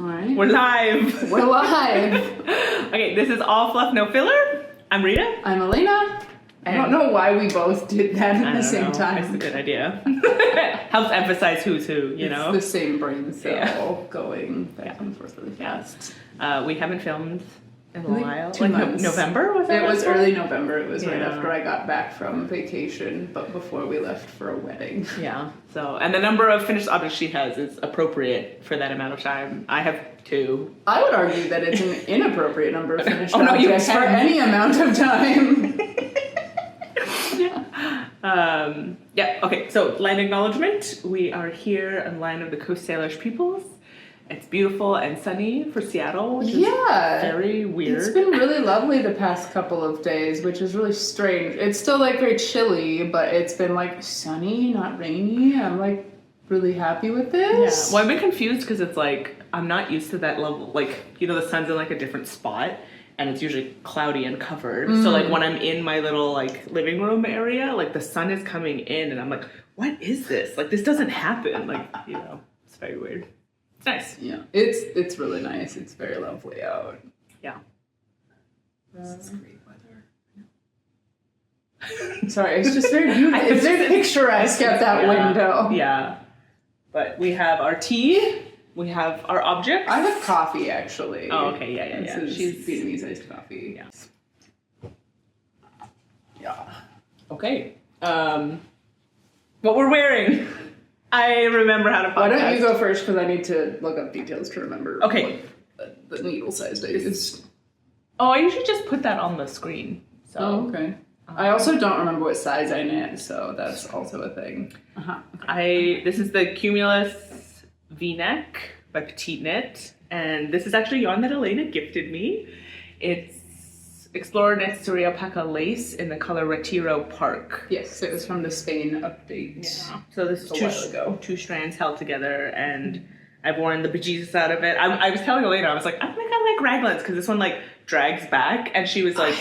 All right. We're live. We're live. Okay, this is all Fluff No Filler. I'm Rita. I'm Alaina. I don't know why we both did that at the same time. That's a good idea. Helps emphasize who's who, you know? It's the same brain cell going back and forth really fast. We haven't filmed in a Like while. 2 Like months. November? Was that It was last one? early November. It was right Yeah. after I got back from vacation, but before we left for a wedding. Yeah. So, and the number of finished objects she has is appropriate for that amount of time. I have 2. I would argue that it's an inappropriate number of finished Oh, no, you objects for can. any amount of time. Yeah, okay, so line acknowledgement. We are here on Line of the Coast Salish Peoples. It's beautiful and sunny for Seattle, which is very weird. It's been really lovely the past couple of days, which is really strange. It's still like very chilly, but it's been like sunny, not rainy. I'm like really happy with this. Yeah. Well, I've been confused because it's like, I'm not used to that level. Like, you know, the sun's in like a different spot. And it's usually cloudy and covered. So like when I'm in my little like living room area, like the sun is coming in and I'm like, what is this? Like this doesn't happen. Like, you know, it's very weird. It's nice. Yeah, it's really nice. It's very lovely out. Yeah. This is great weather. Sorry, it's just very beautiful. It's very picturesque at that window. Yeah. But we have our tea. We have our objects. I have coffee, actually. Oh, okay, yeah. This is Vietnamese iced coffee. Yeah. Yeah. Okay. What we're wearing. I remember how to podcast. Why don't you go first, because I need to look up details to remember Okay. what the needle size I used. Oh, I usually just put that on the screen. So. Oh, okay. I also don't remember what size I knit, so that's also a thing. Okay. This is the Cumulus V-neck by PetitieKnit, and this is actually yarn that Alaina gifted me. It's Explorer Knit Suri Alpaca lace in the color Retiro Park. Yes, it was from the Spain update. Yeah. So this is a while ago. two strands held together, and I've worn the bejesus out of it. I was telling Alaina, I was like, I think I like raglans because this one like drags back, and she was like,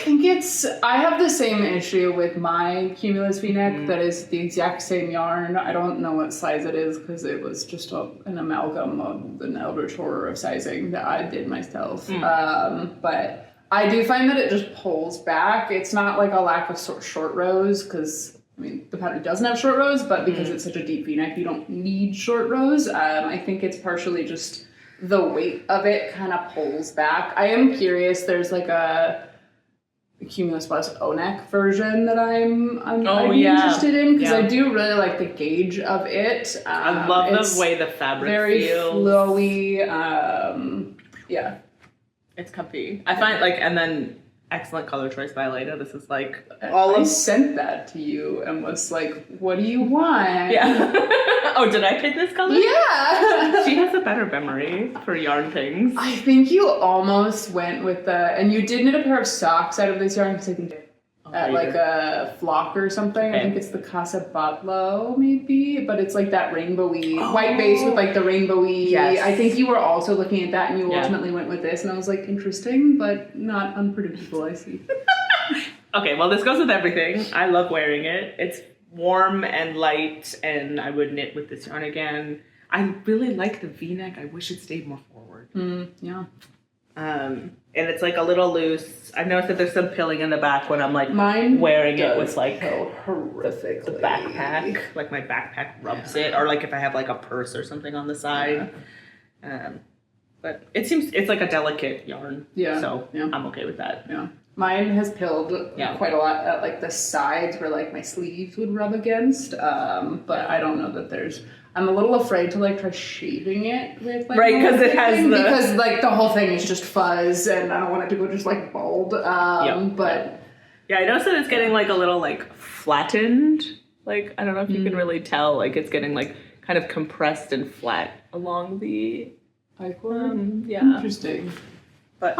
I have the same issue with my Cumulus V-neck that is the exact same yarn. I don't know what size it is because it was just an amalgam of an eldritch horror of sizing that I did myself. But I do find that it just pulls back. It's not like a lack of short rows because I mean, the pattern doesn't have short rows, but because it's such a deep V-neck, you don't need short rows. I think it's partially just the weight of it kind of pulls back. I am curious. There's like a Cumulus Blouse O-neck version that I'd be interested in because I do really like the gauge of it. I love the way the fabric feels. Very flowy. Yeah. It's comfy. I find and then excellent color choice by Alaina. This is like I sent that to you and was like, what do you want? Yeah. Oh, did I pick this color? Yeah. She has a better memory for yarn things. I think you almost went with and you did knit a pair of socks out of this yarn because I think like a flock or something. Okay. I think it's the Casa Batlo maybe, but it's like that rainbowy white base with like the rainbowy. Yes. I think you were also looking at that and you ultimately went with this and I was like, interesting, but not unpredictable, I see. Okay, well this goes with everything. I love wearing it. It's warm and light and I would knit with this yarn again. I really like the V-neck. I wish it stayed more forward. Yeah. And it's like a little loose. I've noticed that there's some pilling in the back when I'm like wearing it with like horrifically. the backpack. Like my backpack rubs it, or like if I have like a purse or something on the side. But it's like a delicate yarn. Yeah. So I'm okay with that. Yeah. Mine has pilled quite a lot at like the sides where like my sleeves would rub against. But I don't know that I'm a little afraid to like try shaving it with like because it has because like the whole thing is just fuzz and I don't want it to go just like bald. But I noticed that it's getting like a little like flattened. Like I don't know if you can really tell. Like it's getting like kind of compressed and flat along the I-cord. Interesting. But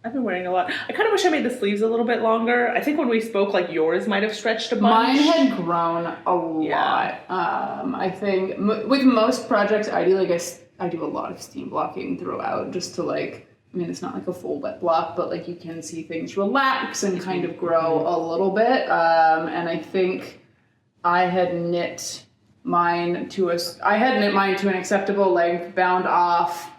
I've been wearing a lot. I kind of wish I made the sleeves a little bit longer. I think when we spoke, like yours might have stretched a bunch. Mine had grown a lot. I think with most projects, I do a lot of steam blocking throughout just to like, I mean, it's not like a full wet block, but like you can see things relax and kind of grow a little bit. And I think I had knit mine to an acceptable length, bound off,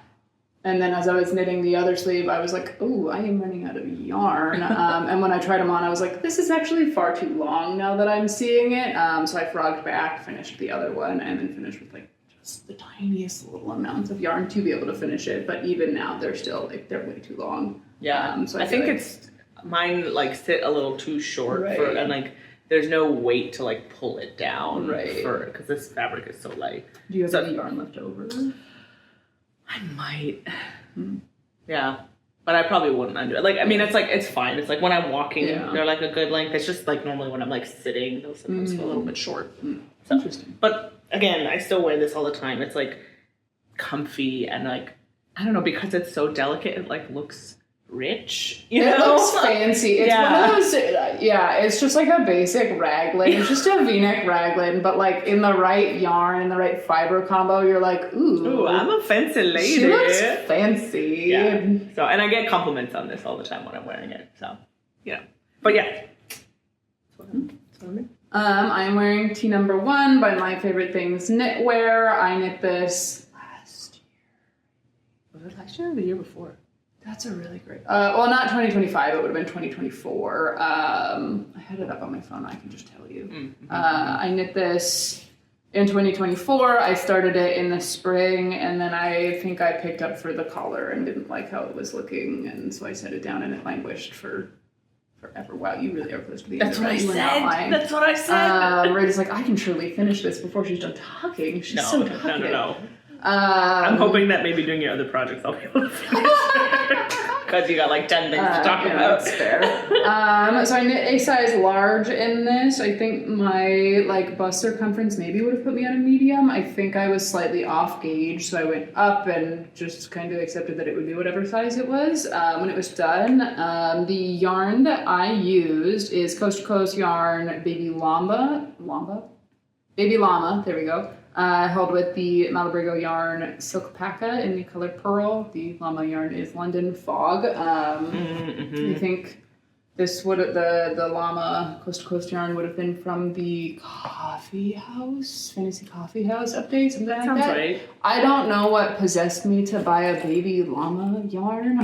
And then as I was knitting the other sleeve, I was like, oh, I am running out of yarn. And when I tried them on, I was like, this is actually far too long now that I'm seeing it. So I frogged back, finished the other one, and then finished with like just the tiniest little amounts of yarn to be able to finish it. But even now, they're still like, they're way too long. Yeah. So I think like, it's, mine like sit a little too short right. for, and like, there's no weight to like pull it down right. because this fabric is so light. Do you have any yarn left over? I might. Yeah. But I probably wouldn't undo it. Like, I mean, it's like, it's fine. It's like when I'm walking, they're like a good length. It's just like normally when I'm like sitting, they'll sometimes feel a little bit short. So, interesting. But again, I still wear this all the time. It's like comfy and like, I don't know, because it's so delicate, it like looks rich, you know? It looks fancy. It's one of those, it's just like a basic raglan. It's just a v-neck raglan, but like in the right yarn and the right fiber combo, you're like, ooh, I'm a fancy lady. She looks fancy. Yeah. So, and I get compliments on this all the time when I'm wearing it. So, yeah. But yeah. That's what I mean. I'm wearing T number 1 by My Favorite Things Knitwear. I knit this last year. Was it last year or the year before? That's a really great... well, not 2025. It would have been 2024. I had it up on my phone. I can just tell you. I knit this in 2024. I started it in the spring, and then I think I picked up for the collar and didn't like how it was looking, and so I set it down, and it languished for forever. Wow, you really are close to the end. That's what I said. That's what I said. Rita's like, I can surely finish this before she's done talking. She's so talkative. No. I'm hoping that maybe doing your other projects I'll be able to finish because you got like 10 things to talk about. That's fair. So I knit a size large in this. I think my like bust circumference maybe would have put me on a medium. I think I was slightly off gauge, so I went up and just kind of accepted that it would be whatever size it was. When it was done, the yarn that I used is Coast to Coast yarn Baby Llama. There we go. Held with the Malabrigo yarn Silkpaca in the color Pearl. The Llama yarn is London Fog. I think this would the Llama Coast to Coast yarn would have been from the Fantasy Coffee House update, something like that. Sounds right. I don't know what possessed me to buy a baby llama yarn.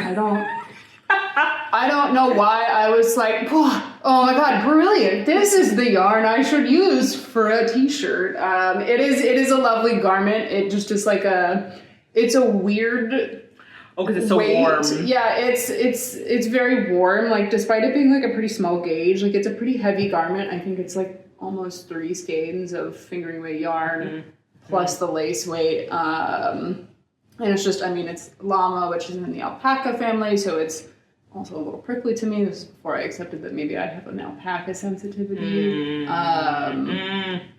I don't know why I was like, oh my god, brilliant. This is the yarn I should use for a t-shirt. It is a lovely garment. It just is like it's a weird because it's so warm. Yeah, it's very warm. Like despite it being like a pretty small gauge, like it's a pretty heavy garment. I think it's like almost 3 skeins of fingering weight yarn plus the lace weight. And it's just, I mean, it's llama, which is in the alpaca family, so it's also a little prickly to me. This is before I accepted that maybe I have an alpaca sensitivity.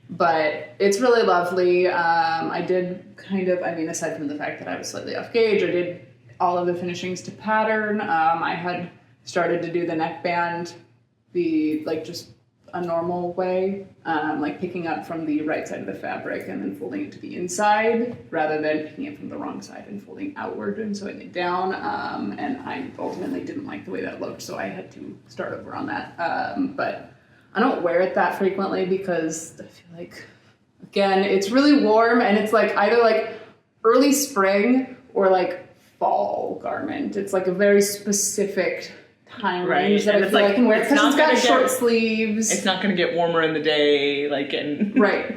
But it's really lovely. I did aside from the fact that I was slightly off gauge, I did all of the finishings to pattern. I had started to do the neckband just a normal way, like picking up from the right side of the fabric and then folding it to the inside rather than picking it from the wrong side and folding outward and sewing it down. And I ultimately didn't like the way that looked, so I had to start over on that. But I don't wear it that frequently because I feel like, again, it's really warm and it's like either like early spring or like fall garment. It's like a very specific time range that I feel like I can wear because it's got short sleeves. It's not going to get warmer in the day, right.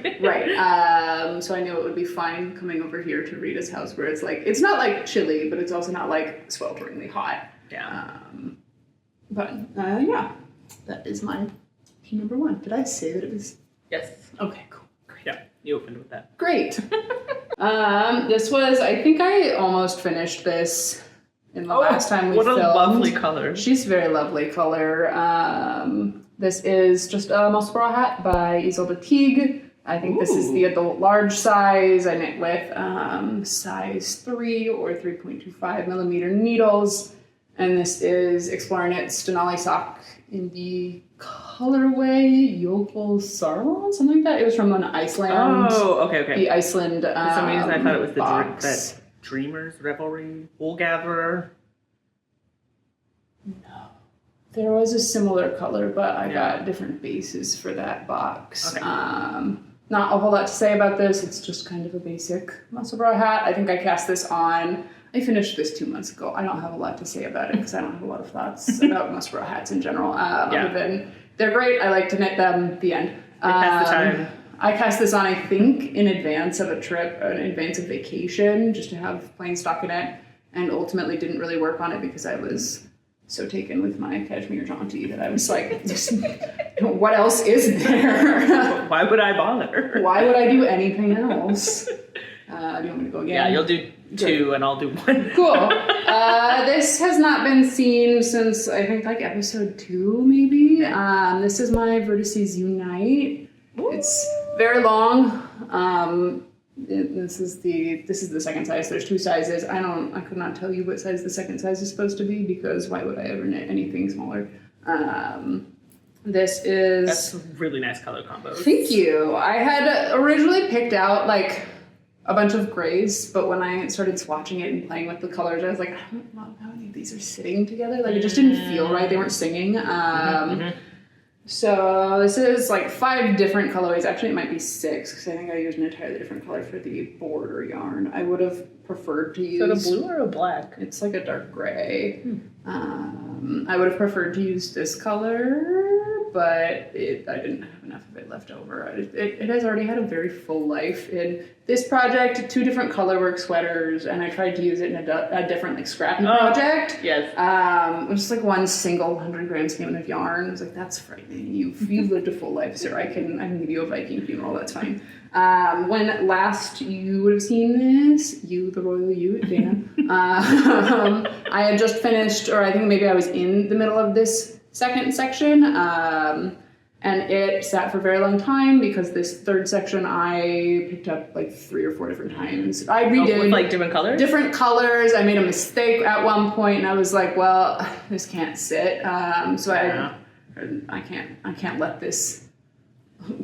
So I knew it would be fine coming over here to Rita's house where it's like, it's not like chilly, but it's also not like swelteringly hot. Yeah. Yeah, that is my T number 1. Did I say that it was? Yes. Okay, cool. Yeah, you opened with that. Great. This was, I think I almost finished this in the last time we filmed. What a lovely color. She's a very lovely color. This is just a Musselburgh hat by Ysolda Teague. I think this is the adult large size. I knit with size 3 or 3.25 millimeter needles. And this is Knit's Denali sock in the colorway Yokel Sarlon, something like that. It was from Iceland. Oh, okay. The Iceland For some reason I thought it was box. that Dreamer's Revelry Wool Gatherer. No. There was a similar color, but I got different bases for that box. Okay. Not a whole lot to say about this. It's just kind of a basic Musselburgh hat. I think I cast this on I finished this 2 months ago. I don't have a lot to say about it because I don't have a lot of thoughts about Musselburgh hats in general. Other than they're great. I like to knit them. The end. Pass the time. I cast this on, I think, in advance of a trip, in advance of vacation, just to have plain stock in it, and ultimately didn't really work on it because I was so taken with my cashmere jaunty that I was like, what else is there? Why would I bother? Why would I do anything else? Do you want me to go again? Yeah, you'll do 2 and I'll do 1. Cool. This has not been seen since, I think, like episode 2, maybe. This is my Vertices Unite. Ooh. It's very long. This is the second size. There's 2 sizes. I could not tell you what size the second size is supposed to be because why would I ever knit anything smaller? This is... That's really nice color combos. Thank you. I had originally picked out like a bunch of grays, but when I started swatching it and playing with the colors, I was like, I don't know how any of these are sitting together. Like it just didn't feel right. They weren't singing. So this is like 5 different colorways. Actually, it might be 6 because I think I used an entirely different color for the border yarn. I would have preferred to use... Is it a blue or a black? It's like a dark gray. I would have preferred to use this color, but I didn't have enough of it left over. It has already had a very full life. In this project, 2 different colorwork sweaters, and I tried to use it in a different like scrappy project. Yes. Just like one single 100 gram skein of yarn. I was like, that's frightening. You've lived a full life, sir. I can give you a Viking funeral. That's fine. When last you would have seen this, you, the royal you, Dan, I had just finished, or I think maybe I was in the middle of this second section, and it sat for a very long time because this third section I picked up like 3 or 4 different times. I redid with like different colors? Different colors. I made a mistake at one point, and I was like, well, this can't sit. So I can't let this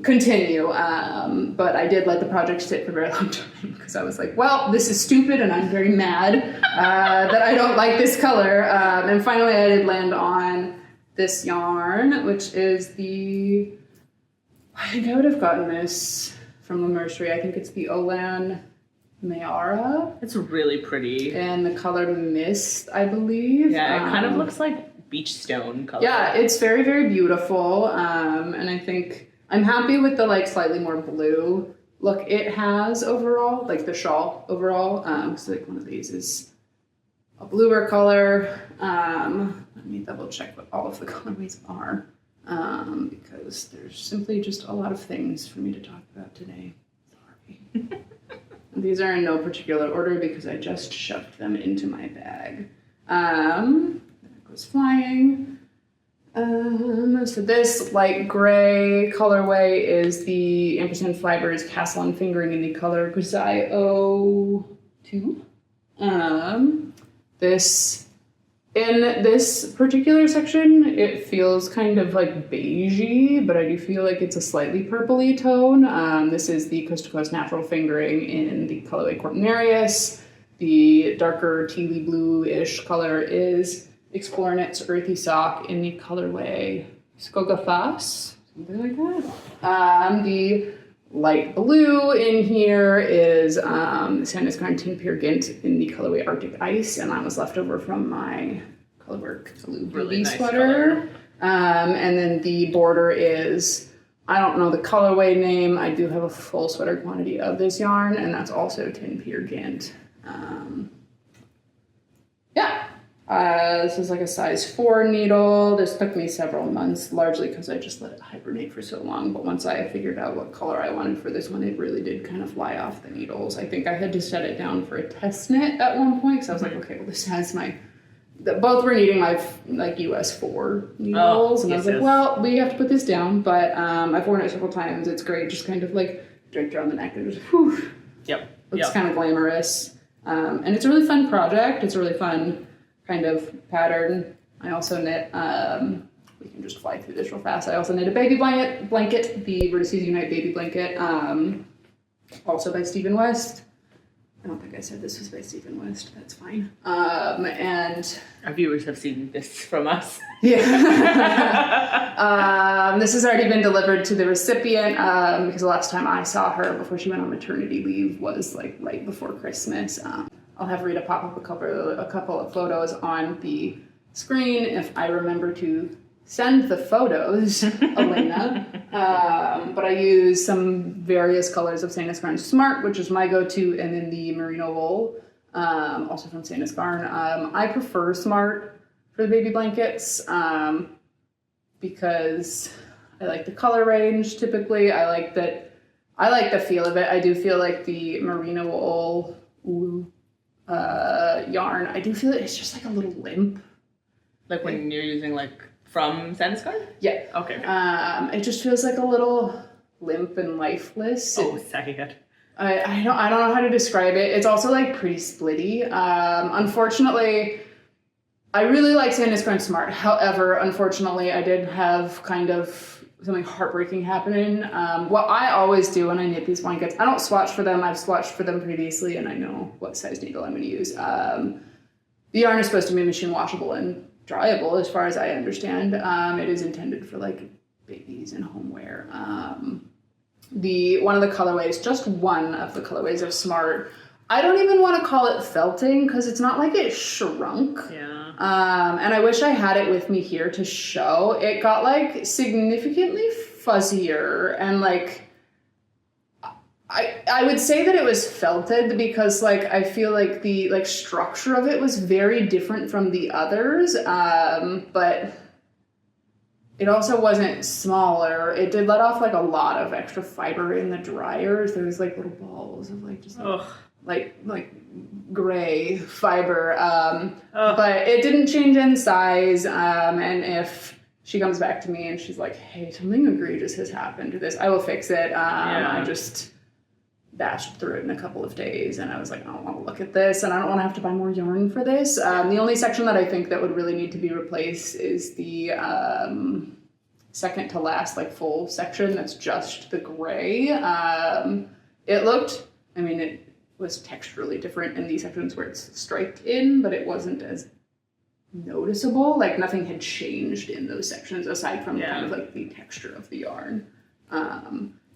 continue, but I did let the project sit for a very long time because I was like, well, this is stupid and I'm very mad that I don't like this color, and finally I did land on this yarn, which is I think I would have gotten this from the nursery. I think it's the Olan Mayara. It's really pretty. And the color Mist, I believe. Yeah, it kind of looks like beach stone color. Yeah, it's very, very beautiful, and I think I'm happy with the like slightly more blue look it has overall, like the shawl overall, because like one of these is a bluer color. Let me double check what all of the colorways are, because there's simply just a lot of things for me to talk about today. Sorry. These are in no particular order because I just shoved them into my bag. There it goes flying. So this light gray colorway is the Ampersand Fibers Castle and Fingering in the color Grisai 02. In this particular section, it feels kind of like beigey, but I do feel like it's a slightly purpley tone. This is the Coast to Coast Natural Fingering in the colorway Cortinarius. The darker tealy blue-ish color is Explore Knit's Earthy Sock in the colorway Skogafas, something like that. The light blue in here is Sandnes Garn Tin Peer Gint in the colorway Arctic Ice, and that was left over from my colorwork blue nice sweater. And then the border is, I don't know the colorway name. I do have a full sweater quantity of this yarn, and that's also Tin Peer Gint. This is like a size 4 needle. This took me several months, largely because I just let it hibernate for so long. But once I figured out what color I wanted for this one, it really did kind of fly off the needles. I think I had to set it down for a test knit at one point, because I was like, okay, well, this has both were needing like US 4 needles. And I was like, well, we have to put this down. But I've worn it several times. It's great, just kind of like draped around the neck and just, whew. Looks kind of glamorous. And it's a really fun project. It's a really fun kind of pattern. I also knit, we can just fly through this real fast. I also knit a baby blanket, the Vertices Unite baby blanket, also by Stephen West. I don't think I said this was by Stephen West. That's fine. And our viewers have seen this from us. Yeah. This has already been delivered to the recipient, because the last time I saw her before she went on maternity leave was like right before Christmas. I'll have Rita pop up a couple of photos on the screen if I remember to send the photos, Alaina. But I use some various colors of Sandnes Garn Smart, which is my go-to, and then the Merino wool, also from Sandnes Garn. I prefer Smart for the baby blankets because I like the color range typically. I like the feel of it. I do feel like the Merino wool yarn, I do feel it's just like a little limp. Like when you're using like from Sandnes Garn? Yeah. Okay. It just feels like a little limp and lifeless. Oh, sad. I don't know how to describe it. It's also like pretty splitty. Unfortunately, I really like Sandnes Garn Smart. However, unfortunately, I did have kind of something heartbreaking happening. What I always do when I knit these blankets, I don't swatch for them. I've swatched for them previously, and I know what size needle I'm going to use. The yarn is supposed to be machine washable and dryable, as far as I understand. It is intended for like babies and homeware. One of the colorways, just one of the colorways of Smart, I don't even want to call it felting because it's not like it shrunk. Yeah. And I wish I had it with me here to show. It got like significantly fuzzier and like I would say that it was felted because like I feel like the like structure of it was very different from the others, but it also wasn't smaller. It did let off like a lot of extra fiber in the dryers. There was like little balls of like just like gray fiber, but it didn't change in size. And if she comes back to me and she's like, "Hey, something egregious has happened to this," I will fix it. I just bashed through it in a couple of days, and I was like, I don't want to look at this, and I don't want to have to buy more yarn for this. The only section that I think that would really need to be replaced is the second to last, like full section that's just the gray. It was texturally different in these sections where it's striped in, but it wasn't as noticeable. Like nothing had changed in those sections aside from kind of like the texture of the yarn.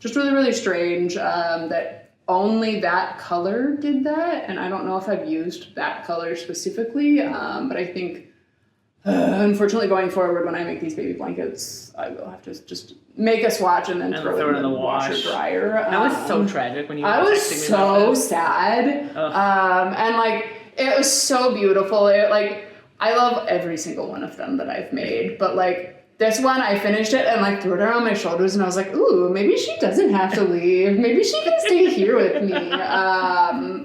Just really, really strange that only that color did that, and I don't know if I've used that color specifically, but I think unfortunately going forward when I make these baby blankets, I will have to just make a swatch and then throw it in the washer dryer. That was so tragic when you were I was so sad. And like it was so beautiful. I love every single one of them that I've made, but like this one, I finished it and like threw it around my shoulders, and I was like, "Ooh, maybe she doesn't have to leave. Maybe she can stay here with me."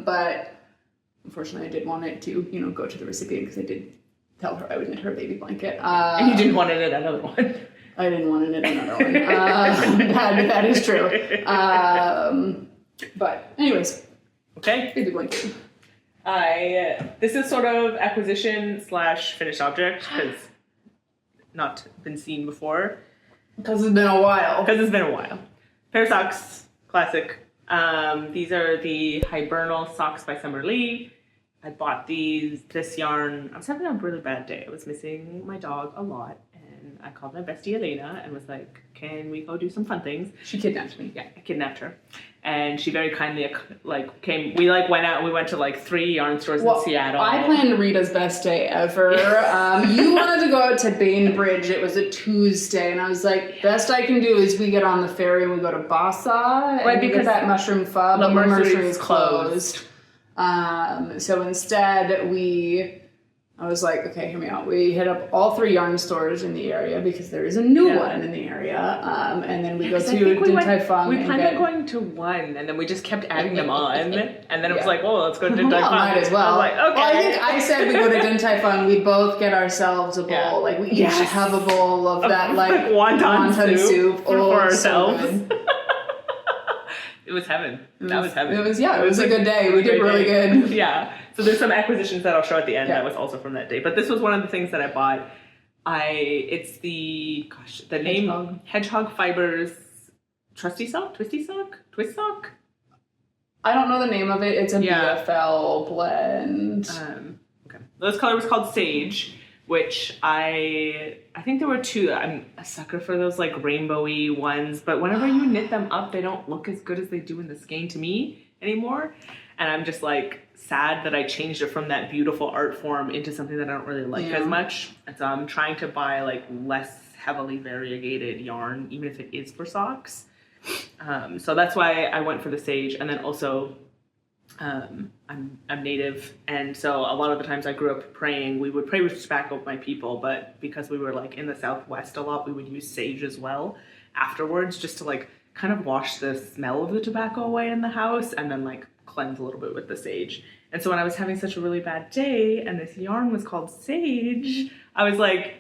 But unfortunately, I did want it to, go to the recipient because I did tell her I would knit her a baby blanket. And you didn't want to knit another one. I didn't want to knit another one. That is true. But anyways, okay, baby blanket. This is sort of acquisition / finished object because not been seen before. Because it's been a while. Pair of socks, classic. These are the Hibernal Socks by Summer Lee. I bought this yarn. I was having a really bad day. I was missing my dog a lot, and I called my bestie Alaina and was like, "Can we go do some fun things?" She kidnapped me. Yeah, I kidnapped her. And she very kindly came. We went out. We went to 3 yarn stores in Seattle. I planned Rita's best day ever. You wanted to go out to Bainbridge. It was a Tuesday, and I was like, best I can do is we get on the ferry and we go to Bassa, and because that mushroom pub. The Mercery is closed. So instead I was like, okay, hear me out. We hit up all 3 yarn stores in the area because there is a new one in the area. And then we go to Din Tai Fung. We planned on going to one, and then we just kept adding them on. And then it was like, well, let's go to Din Tai Fung. Might as well. I was like, okay. Well, I think I said we go to Din Tai Fung. We both get ourselves a bowl. We each have a bowl of that wonton soup for ourselves. So it was heaven. That was heaven. It was a good day. We did really good. Yeah. So there's some acquisitions that I'll show at the end that was also from that day. But this was one of the things that I bought. It's the name Hedgehog Fibers Twist Sock? I don't know the name of it. It's a BFL blend. Okay. This color was called Sage, which I think there were 2. I'm a sucker for those rainbowy ones, but whenever you knit them up, they don't look as good as they do in the skein to me anymore. And I'm just like sad that I changed it from that beautiful art form into something that I don't really like as much. And so I'm trying to buy like less heavily variegated yarn, even if it is for socks. So that's why I went for the sage. And then also I'm native, and so a lot of the times I grew up praying. We would pray with tobacco with my people, but because we were like in the Southwest a lot, we would use sage as well afterwards, just to like kind of wash the smell of the tobacco away in the house, and then like cleanse a little bit with the sage. And so when I was having such a really bad day, and this yarn was called sage, I was like,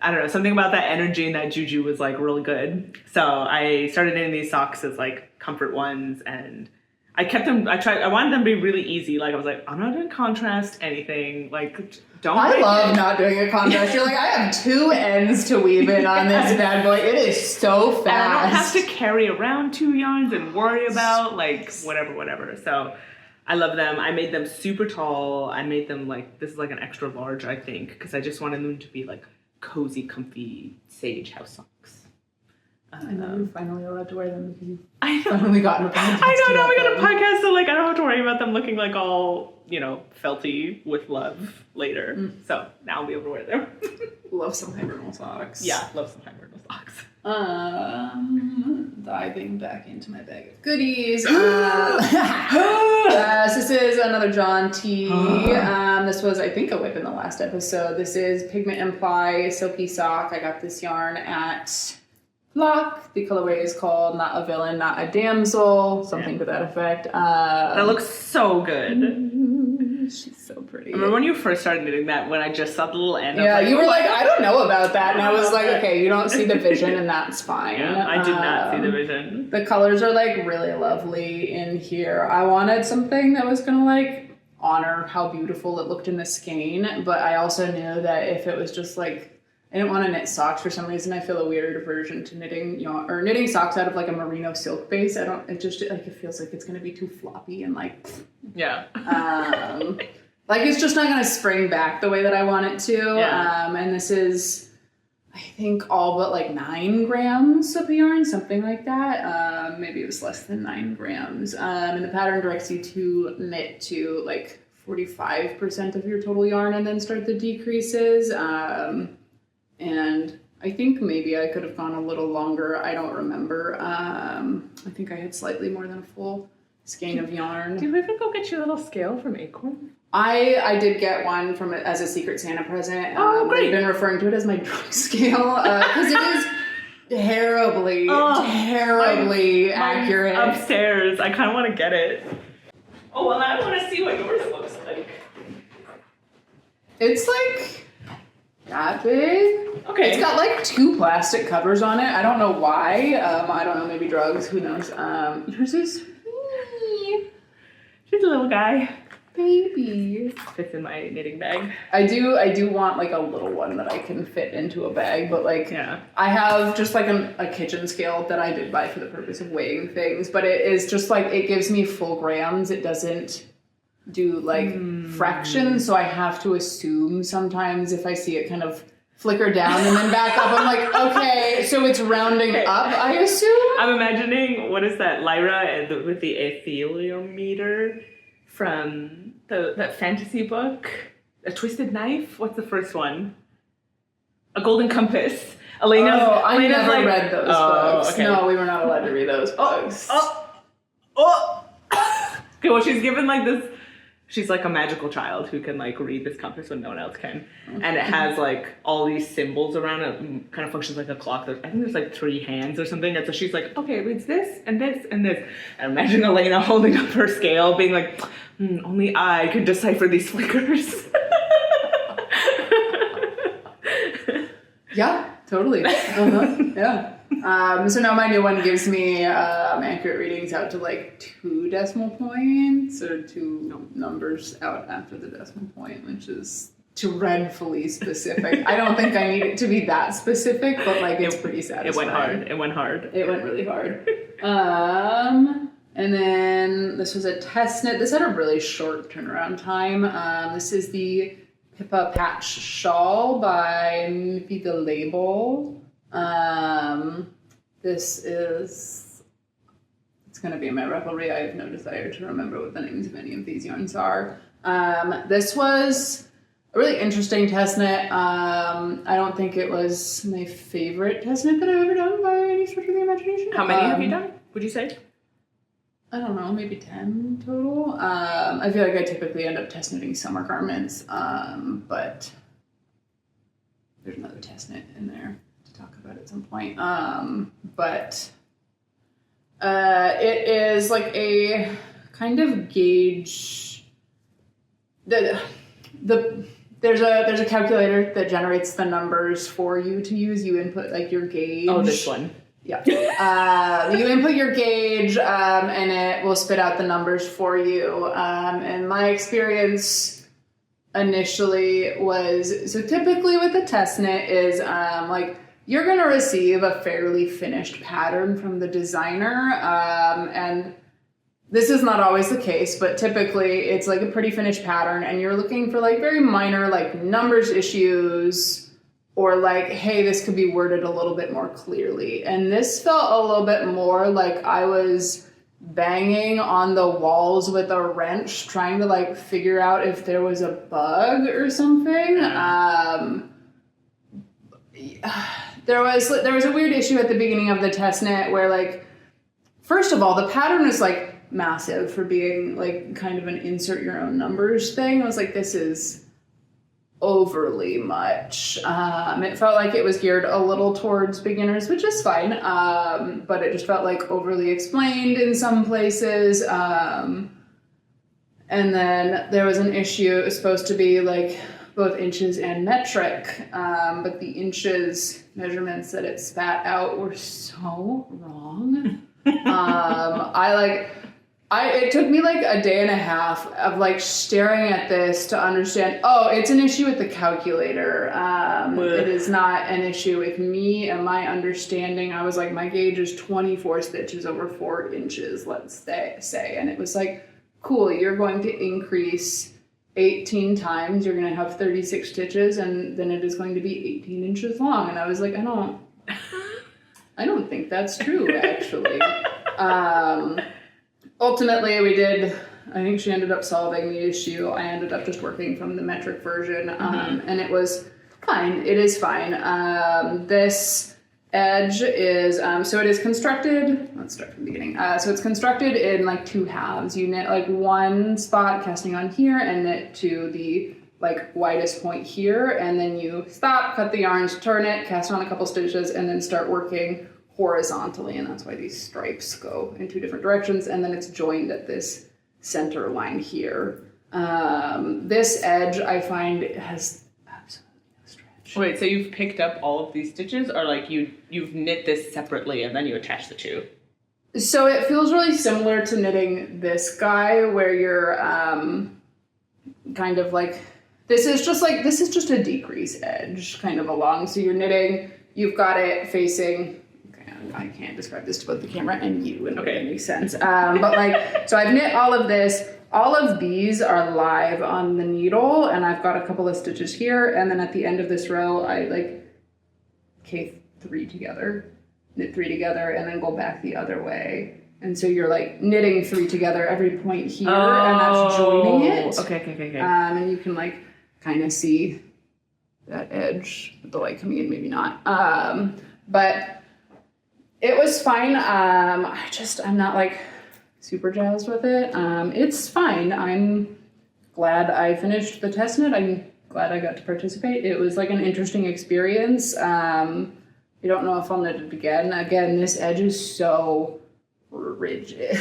I don't know, something about that energy and that juju was like really good. So I started knitting these socks as like comfort ones, and I kept them, I wanted them to be really easy. Like I was like, I'm not doing contrast anything. Like, don't. I love not doing a contrast. You're like, I have 2 ends to weave in on this bad boy. It is so fast. And I don't have to carry around 2 yarns and worry about like whatever. So I love them. I made them super tall. I made them like, this is like an extra large, I think, because I just wanted them to be like cozy, comfy sage house socks. I know you're finally allowed to wear them because you've I know. finally gotten a podcast. I know, now we got a podcast, so like I don't have to worry about them looking like all, you know, felty with love later. So now I'll be able to wear them. Love some Hibernal Socks. Yeah, love some Hibernal Socks. Diving back into my bag of goodies. So this is another Jaunty. This was, I think, a whip in the last episode. This is Pigment Ply Silky Sock. I got this yarn at Block. The colorway is called Not a Villain, Not a Damsel, something to that effect. That looks so good. She's so pretty. I remember when you first started knitting that, when I just saw the little end. Yeah, like, you were like, I don't know about that. And I was like, okay, you don't see the vision, and that's fine. Yeah, I did not see the vision. The colors are like really lovely in here. I wanted something that was gonna like honor how beautiful it looked in the skein, but I also knew that if it was just like, I didn't want to knit socks for some reason. I feel a weird aversion to knitting, or knitting socks out of like a merino silk base. It just like, it feels like it's going to be too floppy and like, yeah. Like it's just not going to spring back the way that I want it to. Yeah. And this is, I think, all but like 9 grams of yarn, something like that. Maybe it was less than 9 grams. And the pattern directs you to knit to like 45% of your total yarn and then start the decreases. And I think maybe I could have gone a little longer. I don't remember. I think I had slightly more than a full skein of yarn. Did we ever go get you a little scale from Acorn? I did get one from as a Secret Santa present. Oh, great. I've been referring to it as my drug scale because it is terribly accurate. Upstairs. I kind of want to get it. Oh, well, I want to see what yours looks like. It's like that big. Okay. It's got like 2 plastic covers on it. I don't know why. I don't know, maybe drugs. Who knows? Yours is She's a little guy. baby. Fits in my knitting bag. I do want like a little one that I can fit into a bag, but like Yeah. I have just like a kitchen scale that I did buy for the purpose of weighing things, but it is just like, it gives me full grams. It doesn't do like fractions, so I have to assume sometimes if I see it kind of flicker down and then back up, I'm like, okay, so it's rounding up, I assume? I'm imagining, what is that, Lyra with the etheliometer from that fantasy book? A Twisted Knife? What's the first one? A Golden Compass. Alaina's, I never like, read those books. Okay. No, we were not allowed to read those books. Okay, well, she's given like this, she's like a magical child who can like read this compass when no one else can. And it has like all these symbols around it, kind of functions like a clock. I think there's like 3 hands or something. And so she's like, okay, it reads this and this and this. And imagine Alaina holding up her scale being like, only I could decipher these flickers. Yeah, totally. Yeah. So now my new one gives me accurate readings out to like 2 decimal points, or 2 numbers out after the decimal point, which is dreadfully specific. I don't think I need it to be that specific, but like it's pretty satisfying. It went hard. It went really hard. And then this was a test knit. This had a really short turnaround time. This is the Pippa Patch Shawl by Miffy the Label. This is, it's going to be in my revelry. I have no desire to remember what the names of any of these yarns are. This was a really interesting test knit. I don't think it was my favorite test knit that I've ever done by any stretch of the imagination. How many have you done, would you say? I don't know, maybe 10 total. I feel like I typically end up test knitting summer garments, but there's another test knit in there to talk about at some point. It is like a kind of gauge. There's a calculator that generates the numbers for you to use. You input like your gauge. Oh, this one. Yeah. You input your gauge, and it will spit out the numbers for you. And my experience initially was, so typically with a test knit is, like, you're going to receive a fairly finished pattern from the designer. And this is not always the case, but typically it's like a pretty finished pattern and you're looking for like very minor, like numbers issues, or like, hey, this could be worded a little bit more clearly. And this felt a little bit more like I was banging on the walls with a wrench, trying to like figure out if there was a bug or something. There was a weird issue at the beginning of the test knit where, like, first of all, the pattern is like massive for being like kind of an insert your own numbers thing. I was like, this is overly much. It felt like it was geared a little towards beginners, which is fine, but it just felt like overly explained in some places. And then there was an issue. It was supposed to be like both inches and metric, but the inches measurements that it spat out were so wrong. It took me like a day and a half of like staring at this to understand, oh, it's an issue with the calculator. It is not an issue with me and my understanding. I was like, my gauge is 24 stitches over 4 inches, let's say. And it was like, cool, you're going to increase 18 times. You're going to have 36 stitches and then it is going to be 18 inches long. And I was like, I don't think that's true, actually. Ultimately, I think she ended up solving the issue. I ended up just working from the metric version, and it was fine. It is fine. This edge is, so it is constructed, let's start from the beginning. So it's constructed in like 2 halves. You knit like one spot casting on here and knit to the like widest point here, and then you stop, cut the yarns, turn it, cast on a couple stitches, and then start working horizontally, and that's why these stripes go in 2 different directions, and then it's joined at this center line here. This edge I find has absolutely no stretch. Wait, so you've picked up all of these stitches, or like you've knit this separately and then you attach the 2? So it feels really similar to knitting this guy, where you're kind of like, this is just a decrease edge kind of along. So you're knitting, you've got it facing, I can't describe this to both the camera and you, and okay, it makes sense. But like, so I've knit all of this. All of these are live on the needle, and I've got a couple of stitches here, and then at the end of this row, I like K3 together, knit 3 together, and then go back the other way. And so you're like knitting 3 together every point here, and that's joining it. Okay. And you can like kind of see that edge with the light coming in, maybe not. But it was fine. I'm not like super jazzed with it. It's fine. I'm glad I finished the test knit. I'm glad I got to participate. It was like an interesting experience. I don't know if I'll knit it again. Again, this edge is so rigid.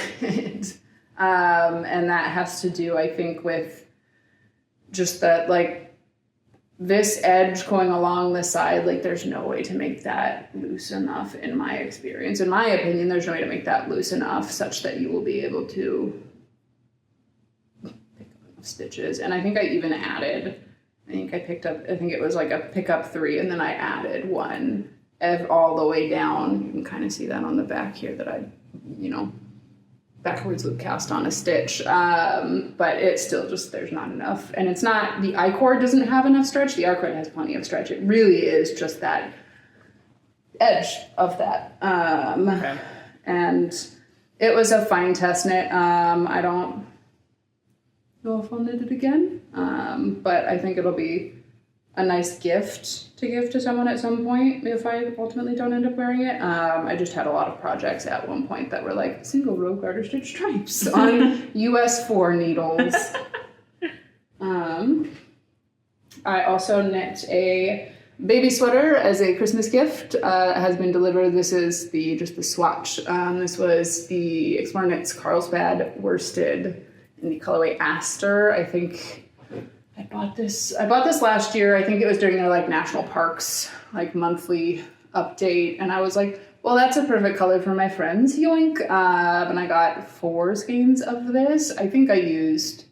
And that has to do, I think, with just that, like, this edge going along the side, like, there's no way to make that loose enough in my experience. In my opinion, there's no way to make that loose enough such that you will be able to pick up enough stitches. And I think I even added, I think it was like a pick up 3, and then I added 1 all the way down. You can kind of see that on the back here that I, backwards loop cast on a stitch, but it's still just, there's not enough. And it's not, the I-cord doesn't have enough stretch, the R-cord has plenty of stretch. It really is just that edge of that. Okay. And It was a fine test knit. I don't know if I'll knit it again, but I think it'll be a nice gift to give to someone at some point if I ultimately don't end up wearing it. I just had a lot of projects at one point that were like single row garter stitch stripes on US 4 needles. I also knit a baby sweater as a Christmas gift. It has been delivered. This is just the swatch. This was the Explore Knits Carlsbad worsted in the colorway Aster. I think I bought this last year. I think it was during their like national parks like monthly update, and I was like, well, that's a perfect color for my friends, yoink. And I got 4 skeins of this. I think I used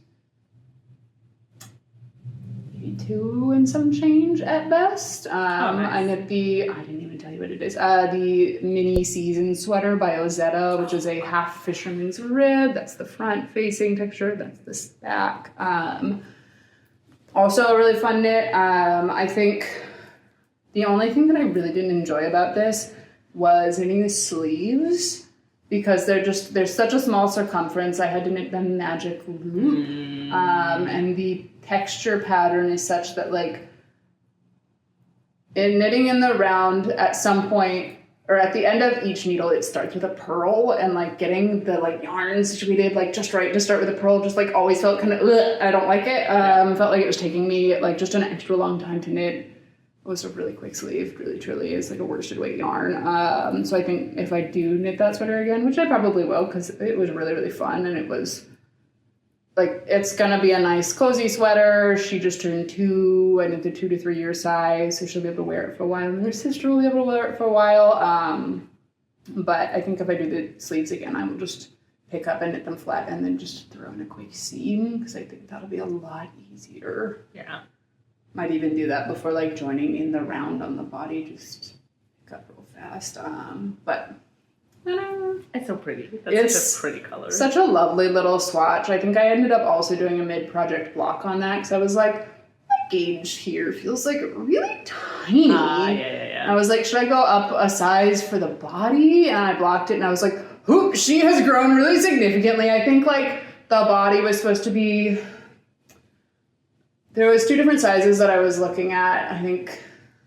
maybe 2 and some change at best. Nice. I knit I didn't even tell you what it is, the mini season sweater by Ozetta, which is a half fisherman's rib. That's the front facing texture. That's the back. Also a really fun knit. I think the only thing that I really didn't enjoy about this was knitting the sleeves, because they're such a small circumference. I had to knit them magic loop. And the texture pattern is such that like in knitting in the round at some point, or at the end of each needle, it starts with a purl, and like getting the like yarn situated like just right to start with a purl just like always felt kind of, I don't like it. Felt like it was taking me like just an extra long time to knit. It was a really quick sleeve, really truly is like a worsted weight yarn. So I think if I do knit that sweater again, which I probably will, because it was really, really fun, and it was like, it's gonna be a nice cozy sweater. She just turned 2. I knit the 2 to 3 year size, so she'll be able to wear it for a while, and her sister will be able to wear it for a while. But I think if I do the sleeves again, I will just pick up and knit them flat and then just throw in a quick seam, because I think that'll be a lot easier. Yeah. Might even do that before like joining in the round on the body, just pick up real fast. But it's so pretty. That's such a pretty color. Such a lovely little swatch. I think I ended up also doing a mid-project block on that, because I was like, my gauge here feels like really tiny. Yeah. I was like, should I go up a size for the body? And I blocked it, and I was like, whoop, she has grown really significantly. I think like the body was supposed to be, there was 2 different sizes that I was looking at. I think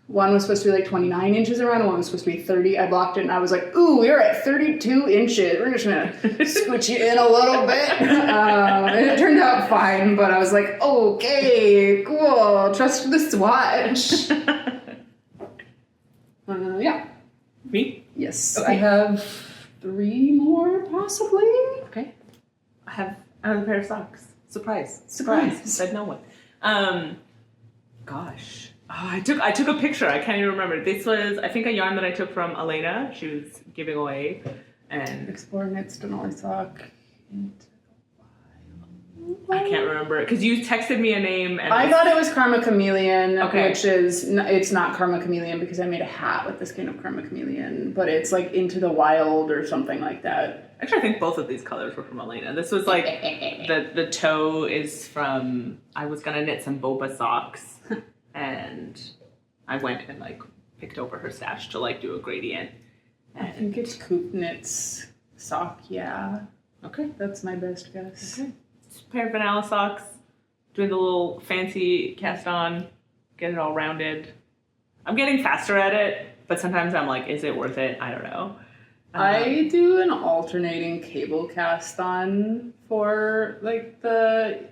one was supposed to be like 29 inches around, and one was supposed to be 30. I blocked it, and I was like, ooh, we're at 32 inches. We're just gonna scooch you in a little bit. And it turned out fine, but I was like, okay, cool. Trust the swatch. Yeah. Me? Yes. Okay. I have 3 more, possibly. Okay. I have another pair of socks. Surprise. Said no one. Gosh. Oh, I took a picture. I can't even remember. This was, I think, a yarn that I took from Alaina. She was giving away. And Explore Knits Denali sock. I can't remember it, because you texted me a name. And I thought it was Karma Chameleon, okay. Which is, it's not Karma Chameleon, because I made a hat with the skin of Karma Chameleon, but it's like Into the Wild or something like that. Actually, I think both of these colors were from Alaina. This was like, the toe is from, I was going to knit some boba socks, and I went and like picked over her stash to like do a gradient. I think it's Coop Knits sock, yeah. Okay. That's my best guess. Okay. Just a pair of vanilla socks, doing the little fancy cast on, get it all rounded. I'm getting faster at it, but sometimes I'm like, is it worth it? I don't know. I do an alternating cable cast on for like the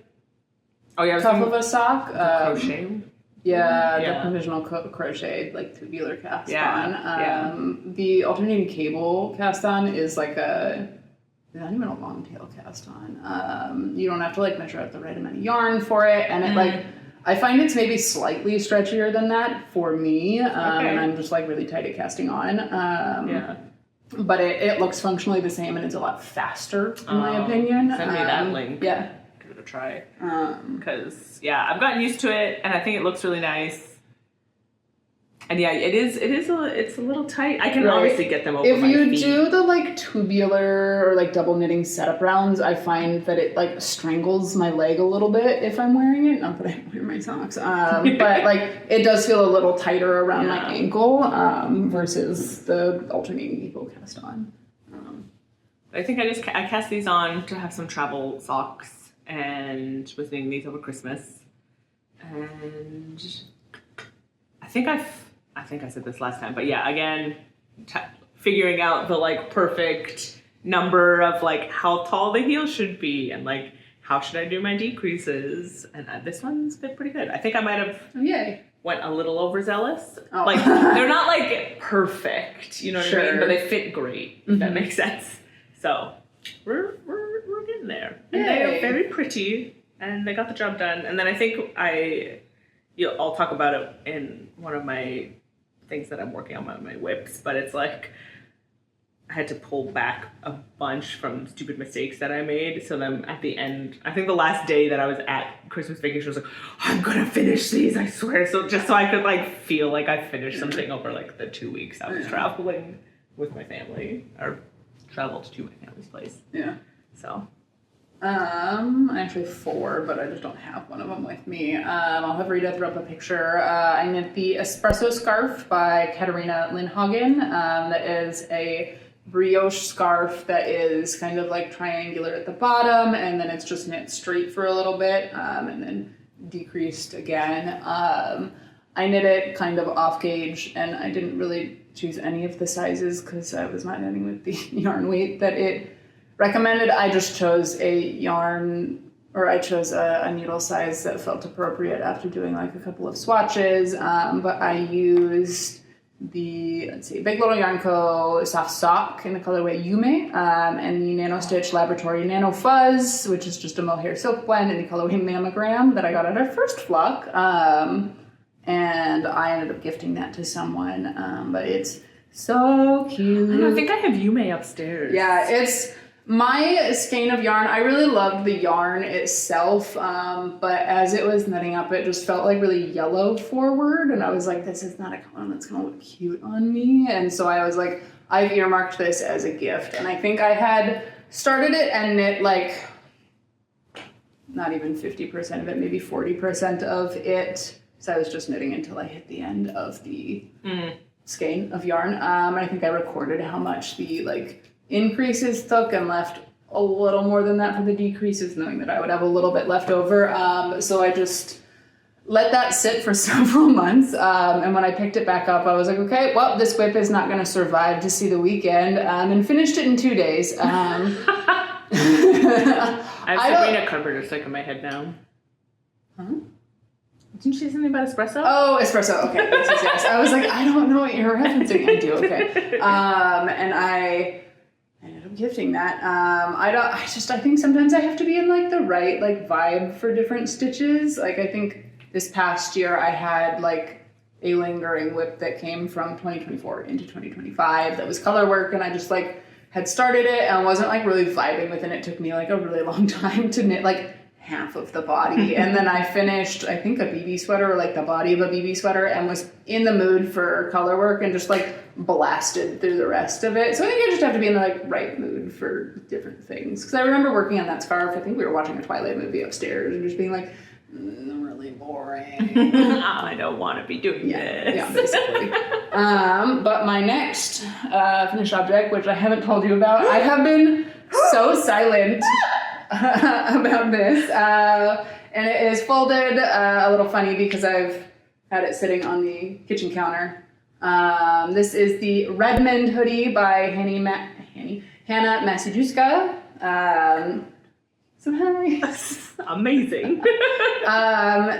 top of a sock. Crochet? Yeah, the provisional crochet, like tubular cast on. The alternating cable cast on is like not even a long tail cast on. You don't have to like measure out the right amount of yarn for it, and it like, I find it's maybe slightly stretchier than that for me, and I'm just like really tight at casting on. But it looks functionally the same, and it's a lot faster in my opinion. Send me that link. Yeah. Give it a try. Because I've gotten used to it, and I think it looks really nice. And it's a little tight. I can obviously get them over my feet. If you do the like tubular or like double knitting setup rounds, I find that it like strangles my leg a little bit if I'm wearing it. Not that I wear my socks, but like it does feel a little tighter around my ankle versus the alternating cable cast on. I think I cast these on to have some travel socks and was knitting these over Christmas. And I think I said this last time, but yeah, again, figuring out the like perfect number of like how tall the heel should be and like how should I do my decreases, and this one's fit pretty good. I think I might have went a little overzealous. Oh. Like they're not like perfect, you know what I mean, but they fit great. If that makes sense. So we're getting there, and they're very pretty, and they got the job done. And then I think I'll talk about it in one of my things that I'm working on, my whips, but it's like I had to pull back a bunch from stupid mistakes that I made. So then at the end, I think the last day that I was at Christmas vacation, I was like, I'm gonna finish these, I swear. So just so I could like feel like I finished something over like the 2 weeks I was traveling with my family, or traveled to my family's place. Yeah. So. Actually 4, but I just don't have one of them with me. I'll have Rita throw up a picture. I knit the Espresso Scarf by Katarina Lindhagen. That is a brioche scarf that is kind of like triangular at the bottom, and then it's just knit straight for a little bit, and then decreased again. I knit it kind of off gauge, and I didn't really choose any of the sizes because I was not knitting with the yarn weight that it recommended. I just chose a needle size that felt appropriate after doing like a couple of swatches, but I used the, Big Little Yarn Co. Soft Sock in the colorway Yume, and the Nano Stitch Laboratory Nano Fuzz, which is just a mohair silk blend in the colorway Mammogram that I got at our first flock, and I ended up gifting that to someone, but it's so cute. I think I have Yume upstairs. Yeah, it's my skein of yarn. I really loved the yarn itself, but as it was knitting up, it just felt like really yellow forward, and I was like, this is not a color that's gonna look cute on me, and so I was like, I've earmarked this as a gift. And I think I had started it and knit like not even 50% of it, maybe 40% of it, so I was just knitting until I hit the end of the skein of yarn. I think I recorded how much the like increases took and left a little more than that for the decreases, knowing that I would have a little bit left over. So I just let that sit for several months. And when I picked it back up, I was like, okay, well, this whip is not going to survive to see the weekend, and finished it in 2 days. I have Sabrina Carpenter stuck in my head now. Huh? Didn't she say something about espresso? Oh, espresso. Okay. Yes. I was like, I don't know what you're referencing. I do. Okay. And I ended up gifting that. I think sometimes I have to be in like the right like vibe for different stitches. Like I think this past year I had like a lingering whip that came from 2024 into 2025 that was color work, and I just like had started it and wasn't like really vibing with it. It took me like a really long time to knit like half of the body, and then I finished I think a BB sweater, or like the body of a BB sweater, and was in the mood for color work and just like blasted through the rest of it. So I think I just have to be in the like right mood for different things, because I remember working on that scarf, I think we were watching a Twilight movie upstairs and just being like, really boring. I don't want to be doing this. Yeah, basically. But my next finished object, which I haven't told you about, I have been so silent about this, and it is folded a little funny because I've had it sitting on the kitchen counter. This is the Redmond hoodie by Hannah Masijuska. So hi. Amazing.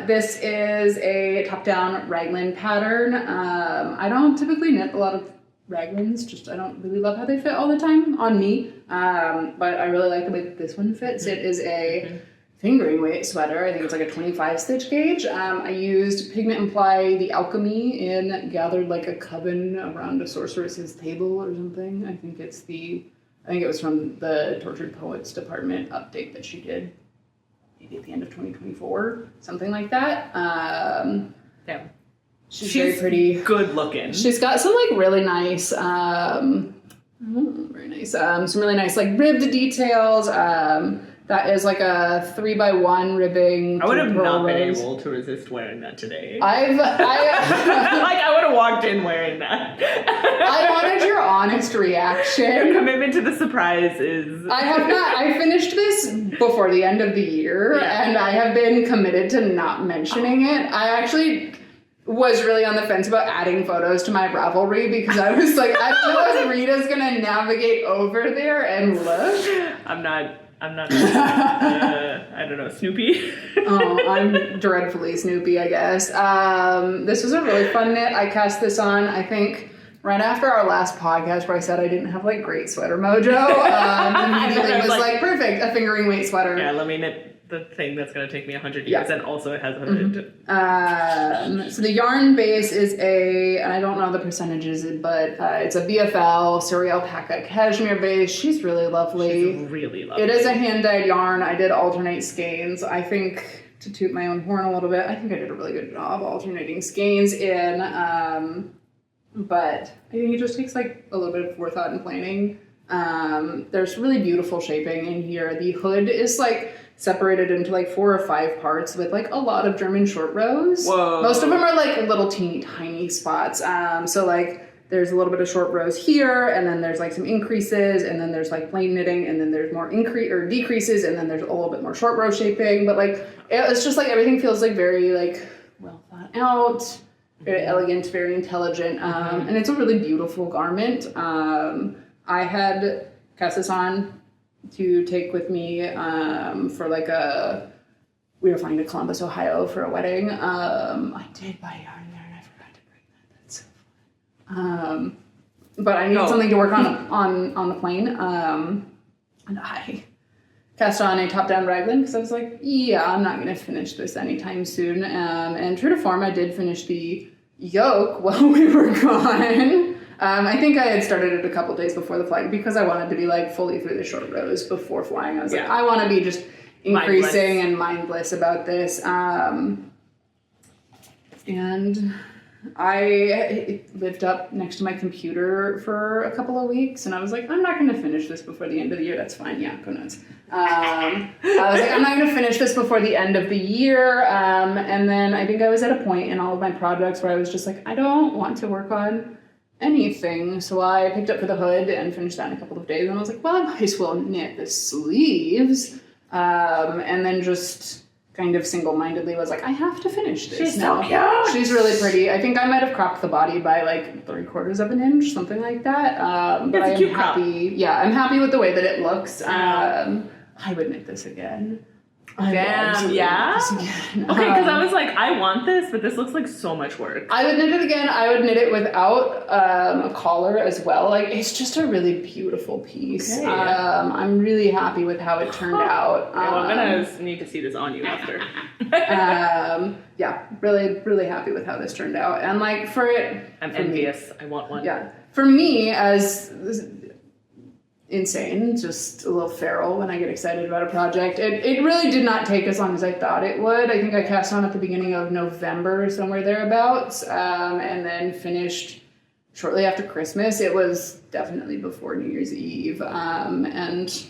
This is a top-down raglan pattern. I don't typically knit a lot of raglans, just I don't really love how they fit all the time on me, but I really like the way that this one fits. It is a fingering weight sweater. I think it's like a 25 stitch gauge. I used Pigment Ply the Alchemy and gathered like a coven around a sorceress's table or something. I think it was from the Tortured Poets Department update that she did maybe at the end of 2024, something like that. Yeah. She's very pretty. Good looking. She's got some like really nice, very nice, some really nice like ribbed details that That is like a 3x1 ribbing. I would have not been able to resist wearing that today. I would have walked in wearing that. I wanted your honest reaction. Your commitment to the surprise is... I finished this before the end of the year, and I have been committed to not mentioning it. I actually was really on the fence about adding photos to my Ravelry because I was like, I don't know if Rita's gonna navigate over there and look. I'm not I don't know, Snoopy. Oh, I'm dreadfully Snoopy, I guess. This was a really fun knit. I cast this on, I think, right after our last podcast where I said I didn't have, like, great sweater mojo. Immediately was like, perfect, a fingering weight sweater. Yeah, let me knit the thing that's going to take me 100 years, and also it has a hood. So the yarn base is and I don't know the percentages, but it's a BFL Suri Alpaca cashmere base. She's really lovely. She's really lovely. It is a hand-dyed yarn. I did alternate skeins. I think, to toot my own horn a little bit, I think I did a really good job alternating skeins in, but I think it just takes like a little bit of forethought and planning. There's really beautiful shaping in here. The hood is like separated into like 4 or 5 parts with like a lot of German short rows. Whoa. Most of them are like little teeny tiny spots. So like there's a little bit of short rows here, and then there's like some increases, and then there's like plain knitting, and then there's more decreases, and then there's a little bit more short row shaping. But like it's just like everything feels like very like well thought out, very elegant, very intelligent, and it's a really beautiful garment. I had cast this on to take with me for like we were flying to Columbus, Ohio for a wedding. I did buy yarn there and I forgot to bring that. That's so fun. But I needed something to work on the plane. And I cast on a top-down raglan because I was like, yeah, I'm not going to finish this anytime soon. And true to form, I did finish the yoke while we were gone. I think I had started it a couple days before the flight because I wanted to be like fully through the short rows before flying. I was like, I want to be just increasing and mindless about this. And I lived up next to my computer for a couple of weeks, and I was like, I'm not going to finish this before the end of the year. That's fine. Yeah, go nuts. I was like, I'm not going to finish this before the end of the year. And then I think I was at a point in all of my projects where I was just like, I don't want to work on anything. So I picked up for the hood and finished that in a couple of days. And I was like, well, I might as well knit the sleeves. And then just kind of single-mindedly was like, I have to finish this. She's so cute. She's really pretty. I think I might have cropped the body by like 3/4 of an inch, something like that. But I'm happy. Crop. Yeah, I'm happy with the way that it looks. I would knit this again. Damn, yeah? Okay, because I was like, I want this, but this looks like so much work. I would knit it again. I would knit it without a collar as well. Like, it's just a really beautiful piece. Okay. I'm really happy with how it turned out. Okay, well, I'm going to need to see this on you after. Yeah, really, really happy with how this turned out. And, like, I'm envious. I want one. Yeah. For me, as insane, just a little feral when I get excited about a project. It really did not take as long as I thought it would. I think I cast on at the beginning of November, somewhere thereabouts, and then finished shortly after Christmas. It was definitely before New Year's Eve, and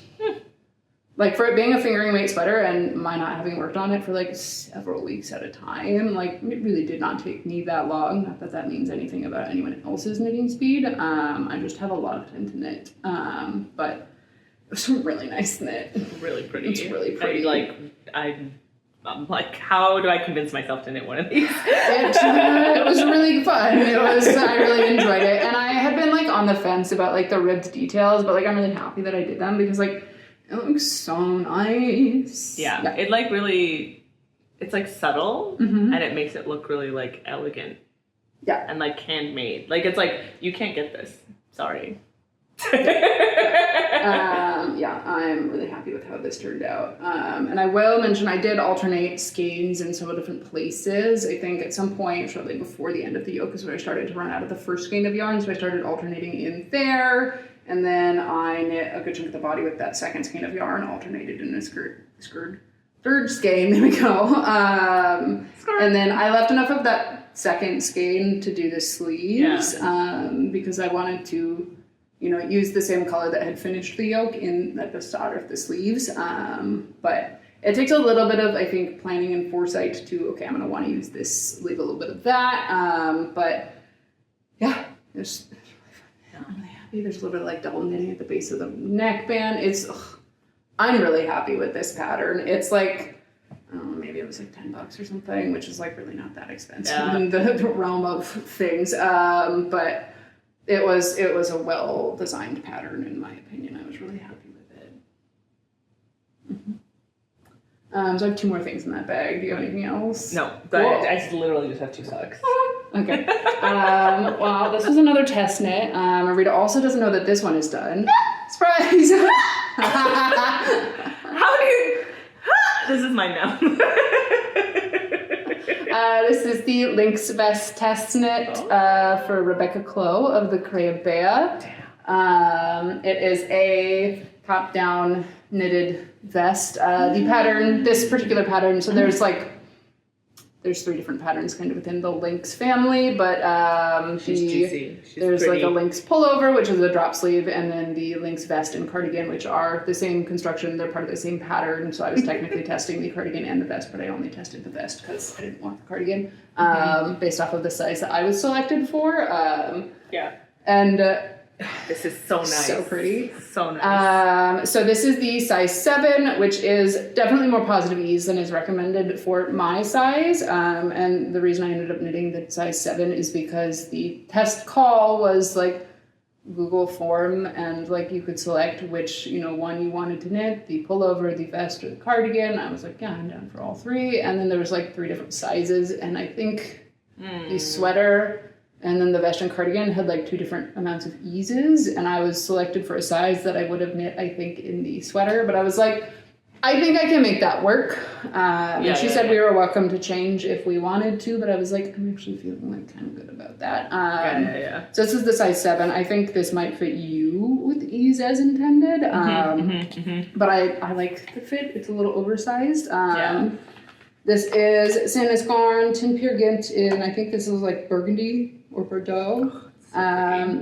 like for it being a fingering weight sweater and my not having worked on it for like several weeks at a time, like it really did not take me that long. Not that that means anything about anyone else's knitting speed. I just have a lot of time to knit. But it was a really nice knit. Really pretty. It's really pretty. I'm like, how do I convince myself to knit one of these? It was really fun. I really enjoyed it. And I had been like on the fence about like the ribbed details, but like I'm really happy that I did them because like it looks so nice. Yeah. It like really, it's like subtle and it makes it look really like elegant. Yeah. And like handmade. Like it's like, you can't get this. Sorry. Yeah, I'm really happy with how this turned out. And I will mention I did alternate skeins in several different places. I think at some point shortly before the end of the yoke is when I started to run out of the first skein of yarn, so I started alternating in there. And then I knit a good chunk of the body with that second skein of yarn, alternated in a third skein, there we go. And then I left enough of that second skein to do the sleeves, because I wanted to used the same color that had finished the yoke in at the start of the sleeves. But it takes a little bit of, I think, planning and foresight to, okay, I'm going to want to use this, leave a little bit of that. But yeah, it's really fun. I'm really happy. There's a little bit of like double knitting at the base of the neckband. I'm really happy with this pattern. It's like, I don't know, maybe it was like $10 or something, which is like really not that expensive in the realm of things. But it was a well-designed pattern in my opinion. I was really happy with it. So I have 2 more things in that bag. Do you have anything else? No, but I just literally just have 2 socks. Okay. Well, this was another test knit. Rita also doesn't know that this one is done. Surprise! How do you... This is mine now. This is the Lynx Vest test knit for Rebecca Clow of the Crayabea. It is a top-down knitted vest. The pattern, this particular pattern, so there's 3 different patterns kind of within the Lynx family, but she's juicy. There's pretty. Like a Lynx pullover, which is a drop sleeve, and then the Lynx vest and cardigan, which are the same construction. They're part of the same pattern, so I was technically testing the cardigan and the vest, but I only tested the vest because I didn't want the cardigan, based off of the size that I was selected for. And this is so nice. So pretty. So nice. So this is the size 7, which is definitely more positive ease than is recommended for my size. And the reason I ended up knitting the size 7 is because the test call was like Google form, and like you could select which, one you wanted to knit, the pullover, the vest, or the cardigan. I was like, yeah, I'm down for all 3. And then there was like 3 different sizes, and I think the sweater and then the vest and cardigan had like 2 different amounts of eases, and I was selected for a size that I would have knit, I think, in the sweater, but I was like, I think I can make that work. And she said we were welcome to change if we wanted to, but I was like, I'm actually feeling like kind of good about that. So this is the size 7. I think this might fit you with ease as intended, but I like the fit. It's a little oversized. This is Sandnes Garn, Tin Peer Gint in, I think this is like burgundy or Bordeaux.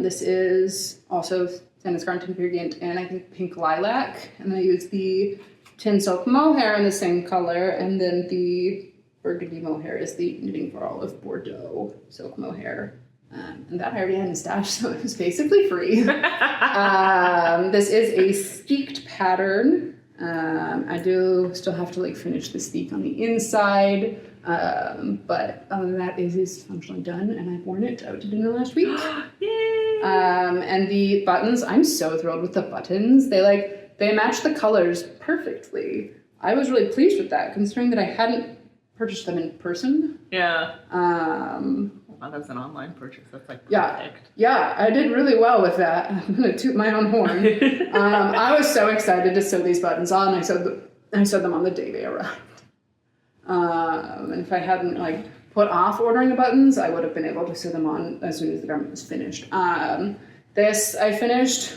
This is also Sandnes Garn, Tin Peer Gint, and I think pink lilac. And I use the tin silk mohair in the same color, and then the burgundy mohair is the Knitting for Olive Bordeaux silk mohair. And that I already had in stash, so it was basically free. This is a steeked pattern. I do still have to like finish the steek on the inside, but other than that, it is functionally done, and I've worn it out to dinner last week. Yay! And the buttons, I'm so thrilled with the buttons. They match the colors perfectly. I was really pleased with that, considering that I hadn't purchased them in person. Yeah. Well, that's an online purchase. That's like perfect. Yeah, I did really well with that. I'm gonna toot my own horn. I was so excited to sew these buttons on. I sewed them on the day they arrived. And if I hadn't like put off ordering the buttons, I would have been able to sew them on as soon as the garment was finished. This I finished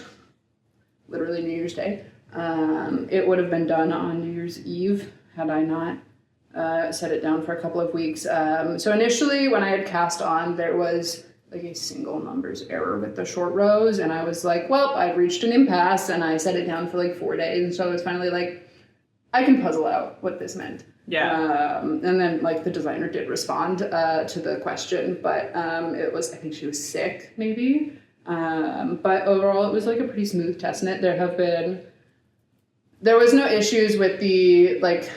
literally New Year's Day. It would have been done on New Year's Eve had I not set it down for a couple of weeks. So initially when I had cast on, there was like a single numbers error with the short rows, and I was like, well, I've reached an impasse, and I set it down for like 4 days, and so I was finally like, I can puzzle out what this meant. And then like the designer did respond to the question, but it was, I think she was sick maybe. But overall it was like a pretty smooth test knit. There was no issues with the like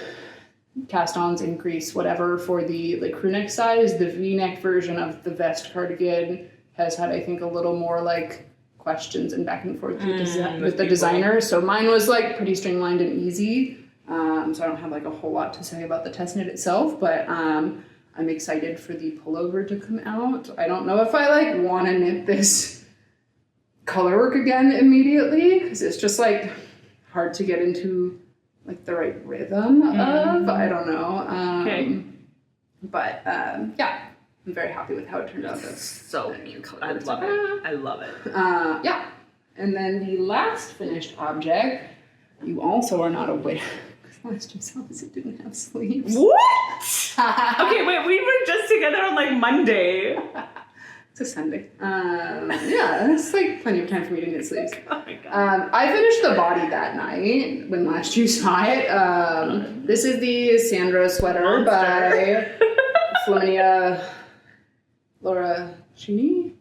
cast-ons increase, whatever, for the like crew neck size. The V-neck version of the vest cardigan has had, I think, a little more like questions and back and forth with the designer. So mine was like pretty streamlined and easy. So I don't have like a whole lot to say about the test knit itself, but I'm excited for the pullover to come out. I don't know if I like want to knit this color work again immediately, because it's just like hard to get into like the right rhythm of. I don't know. But yeah, I'm very happy with how it turned out. That's so cute. I love it. I love it. Yeah. And then the last finished object, you also are not aware, because last you saw this, it didn't have sleeves. What? Okay, wait, we were just together on like Monday. It's a Sunday. Yeah, it's like plenty of time for me to knit sleeves. Oh my god. I finished the body that night when last you saw it. This is the Sandro sweater by Flaminia Laura Chini?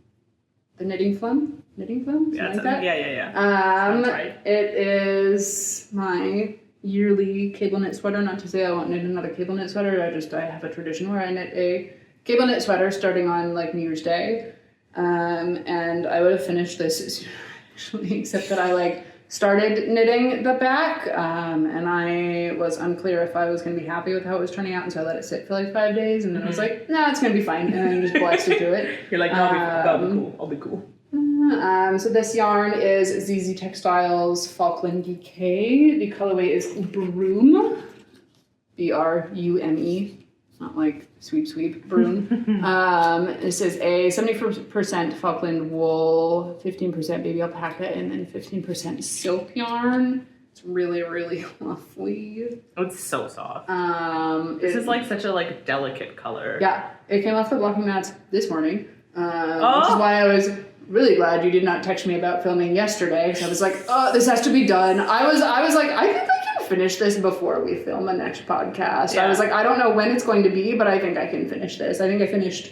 The Knitting Flum? Yeah, like that? yeah. Right. It is my yearly cable knit sweater. Not to say I won't knit another cable knit sweater. I have a tradition where I knit a cable knit sweater starting on like New Year's Day. And I would have finished this actually, except that I like started knitting the back, and I was unclear if I was going to be happy with how it was turning out, and so I let it sit for like 5 days, and then I was like, nah, it's going to be fine, and then just blasted through it. You're like, no, I'll be cool. So this yarn is ZZ Textiles Falkland DK. The colorway is Broom, B-R-U-M-E. Not like sweep, broom. This is a 70% Falkland wool, 15% baby alpaca, and then 15% silk yarn. It's really, really lovely. Oh, it's so soft. This is like such a like delicate color. Yeah, it came off the blocking mats this morning, which is why I was really glad you did not text me about filming yesterday. Because I was like, oh, this has to be done. I was like, I think I can finish this before we film the next podcast. Yeah. I was like, I don't know when it's going to be, but I think I can finish this. I think I finished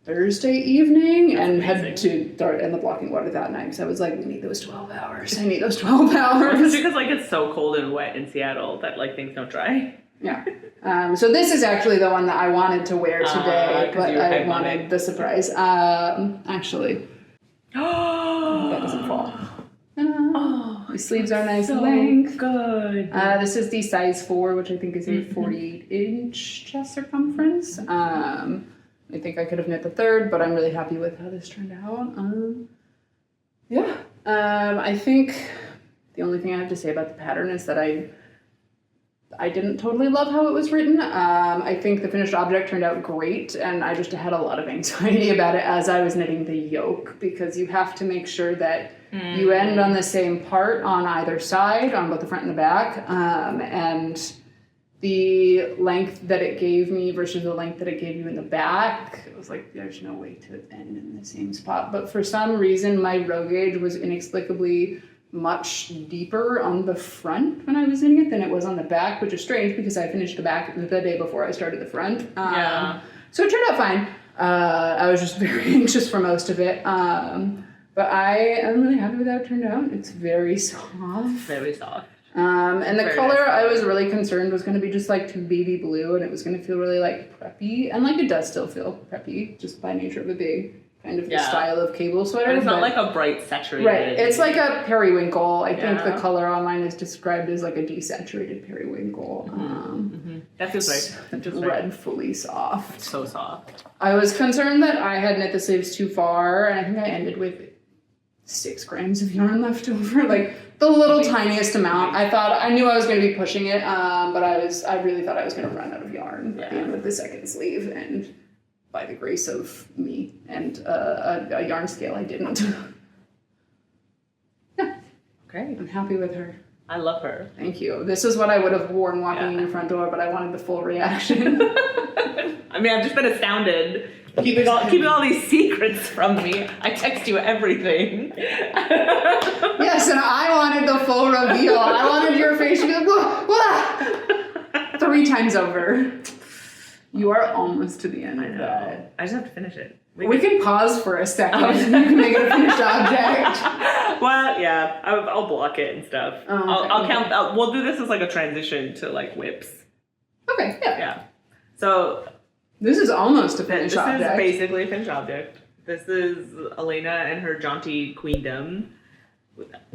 Thursday evening and had to start in the blocking water that night because I was like, we need those 12 hours. I need those 12 hours. It's because like it's so cold and wet in Seattle that like things don't dry. Yeah. So this is actually the one that I wanted to wear today, but I wanted the surprise. Actually, that doesn't fall. The sleeves are nice length. Good. This is the size 4, which I think is a 48-inch chest circumference. I think I could have knit the 3rd, but I'm really happy with how this turned out. I think the only thing I have to say about the pattern is that I didn't totally love how it was written. I think the finished object turned out great, and I just had a lot of anxiety about it as I was knitting the yoke, because you have to make sure that you end on the same part on either side, on both the front and the back, and the length that it gave me versus the length that it gave you in the back, it was like, there's no way to end in the same spot. But for some reason, my row gauge was inexplicably much deeper on the front when I was knitting it than it was on the back, which is strange because I finished the back the day before I started the front. So it turned out fine. I was just very anxious for most of it. But I am really happy with how it turned out. It's very soft. Very soft. And the color nice. I was really concerned was going to be just like too baby blue, and it was going to feel really like preppy. And like it does still feel preppy just by nature of it being kind of the style of cable sweater. But it's not like a bright saturated. Right. It's like a periwinkle. I think the color on mine is described as like a desaturated periwinkle. That feels right. That feels dreadfully soft. It's so soft. I was concerned that I had knit the sleeves too far, and I think I ended with 6 grams of yarn left over, like the little tiniest amount. I knew I was going to be pushing it, but I really thought I was going to run out of yarn at the end of the second sleeve, and by the grace of me and a yarn scale, I didn't. Great. I'm happy with her. I love her. Thank you. This is what I would have worn walking in the front door, but I wanted the full reaction. I mean, I've just been astounded. Keeping all these secrets from me. I text you everything. Yes, and I wanted the full reveal. I wanted your face to be like, wah, wah, 3 times over. You are almost to the end of that. I just have to finish it. We can pause for a second and you can make it a finished object. Well, yeah, I'll block it and stuff. I'll count. We'll do this as like a transition to like whips. Okay, yeah. Yeah. So this is almost a finished object. This is basically a finished object. This is Alaina and her Jaunty queendom.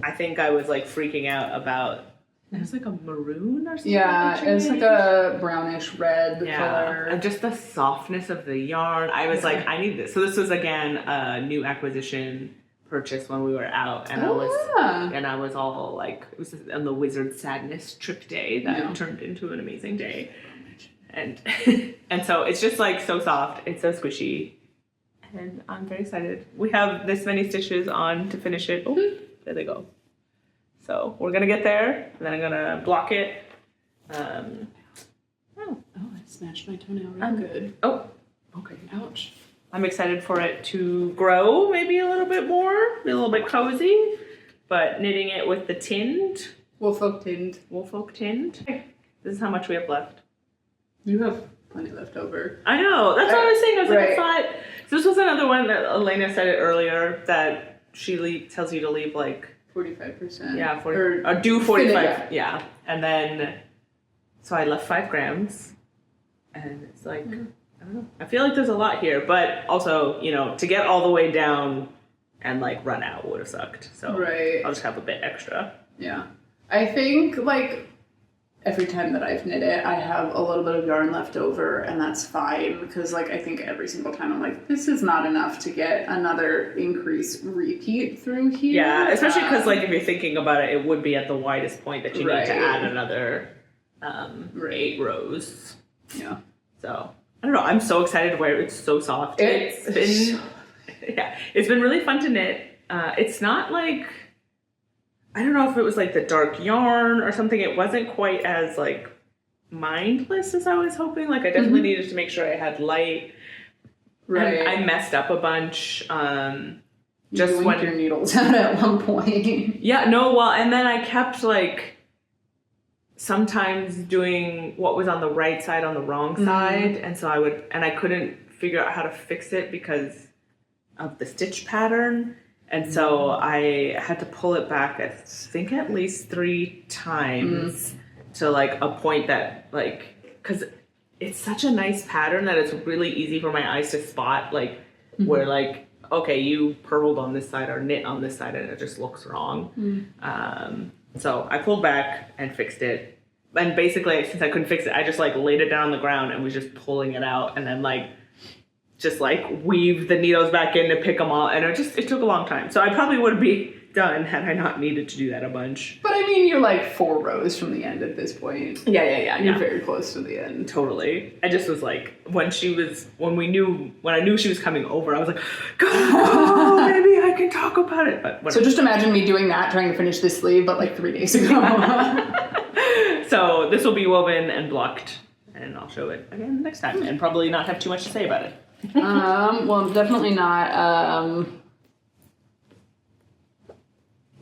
I think I was like freaking out about. It's like a maroon or something. Yeah, it's like a brownish red color. And just the softness of the yarn. I was like, I need this. So this was again a new acquisition purchase when we were out, and I was all like, it was on the Wizard Sadness trip day that turned into an amazing day. And and so it's just like so soft. It's so squishy. And I'm very excited. We have this many stitches on to finish it. Oh, there they go. So we're gonna get there, and then I'm gonna block it. I smashed my toenail real good. Oh, okay. Ouch. I'm excited for it to grow maybe a little bit more, be a little bit cozy, but knitting it with the tinned. Woolfolk tinned. Woolfolk tinned. This is how much we have left. You have plenty left over. I know. That's what I was saying. I was like, I Right. thought this was another one that Alaina said it earlier that she tells you to leave like 45%. Yeah, or do 45. Finish, yeah. And then so I left 5 grams, and it's like I don't know. I feel like there's a lot here, but also, you know, to get all the way down and like run out would have sucked. So Right. I'll just have a bit extra. Yeah. I think like every time that I've knit it, I have a little bit of yarn left over, and that's fine because like I think every single time I'm like, this is not enough to get another increase repeat through here. Yeah, especially because like if you're thinking about it, it would be at the widest point that you need to Right. add another 8 rows. Yeah. So I don't know. I'm so excited to wear it. It's so soft. It's been it's been really fun to knit. It's not like, I don't know if it was like the dark yarn or something. It wasn't quite as like mindless as I was hoping. Like I definitely needed to make sure I had light. Right. And I messed up a bunch. Just Just winked your needles out at one point. Yeah, no, well, and then I kept like sometimes doing what was on the right side on the wrong side, and so I couldn't figure out how to fix it because of the stitch pattern, and so I had to pull it back I think at least 3 times to like a point that like, because it's such a nice pattern that it's really easy for my eyes to spot like where like, okay, you purled on this side or knit on this side and it just looks wrong. So I pulled back and fixed it. And basically, since I couldn't fix it, I just like laid it down on the ground and was just pulling it out and then like just like weave the needles back in to pick them all. And it took a long time. So I probably would be done had I not needed to do that a bunch. But I mean, you're like 4 rows from the end at this point. Yeah. You're very close to the end. Totally. I just was like, when I knew she was coming over, I was like, go, maybe I can talk about it. But So just imagine me doing that, trying to finish this sleeve, but like 3 days ago. So this will be woven and blocked, and I'll show it again next time, and probably not have too much to say about it. Well, definitely not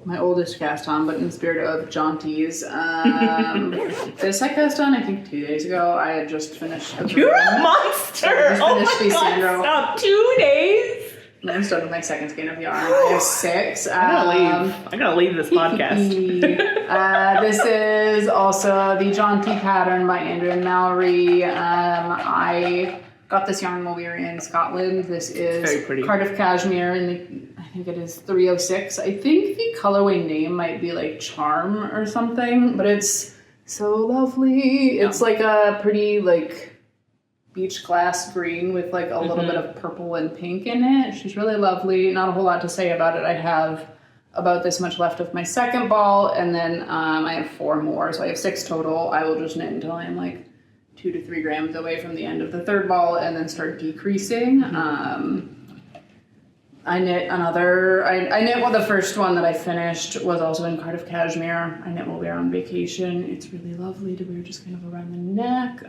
my oldest cast on, but in the spirit of Jaunty's. This I cast on, I think 2 days ago. I had just finished. You're a monster! Oh my god, Sandro. stop! 2 days? I'm done with my second skein of yarn. I have 6. I gotta leave this podcast. This is also the Jaunty pattern by Andrea and Mowry. I got this yarn while we were in Scotland. This is very pretty. Cardiff Cashmere, and I think it is 306. I think the colorway name might be like Charm or something, but it's so lovely. It's like a pretty like beach glass green with like a little bit of purple and pink in it. She's really lovely. Not a whole lot to say about it. I have about this much left of my second ball, and then I have 4 more, so I have 6 total. I will just knit until I'm like 2 to 3 grams away from the end of the 3rd ball and then start decreasing. I knit another, I knit well, the first one that I finished was also in Cardiff Cashmere. I knit while we were on vacation. It's really lovely to wear just kind of around the neck.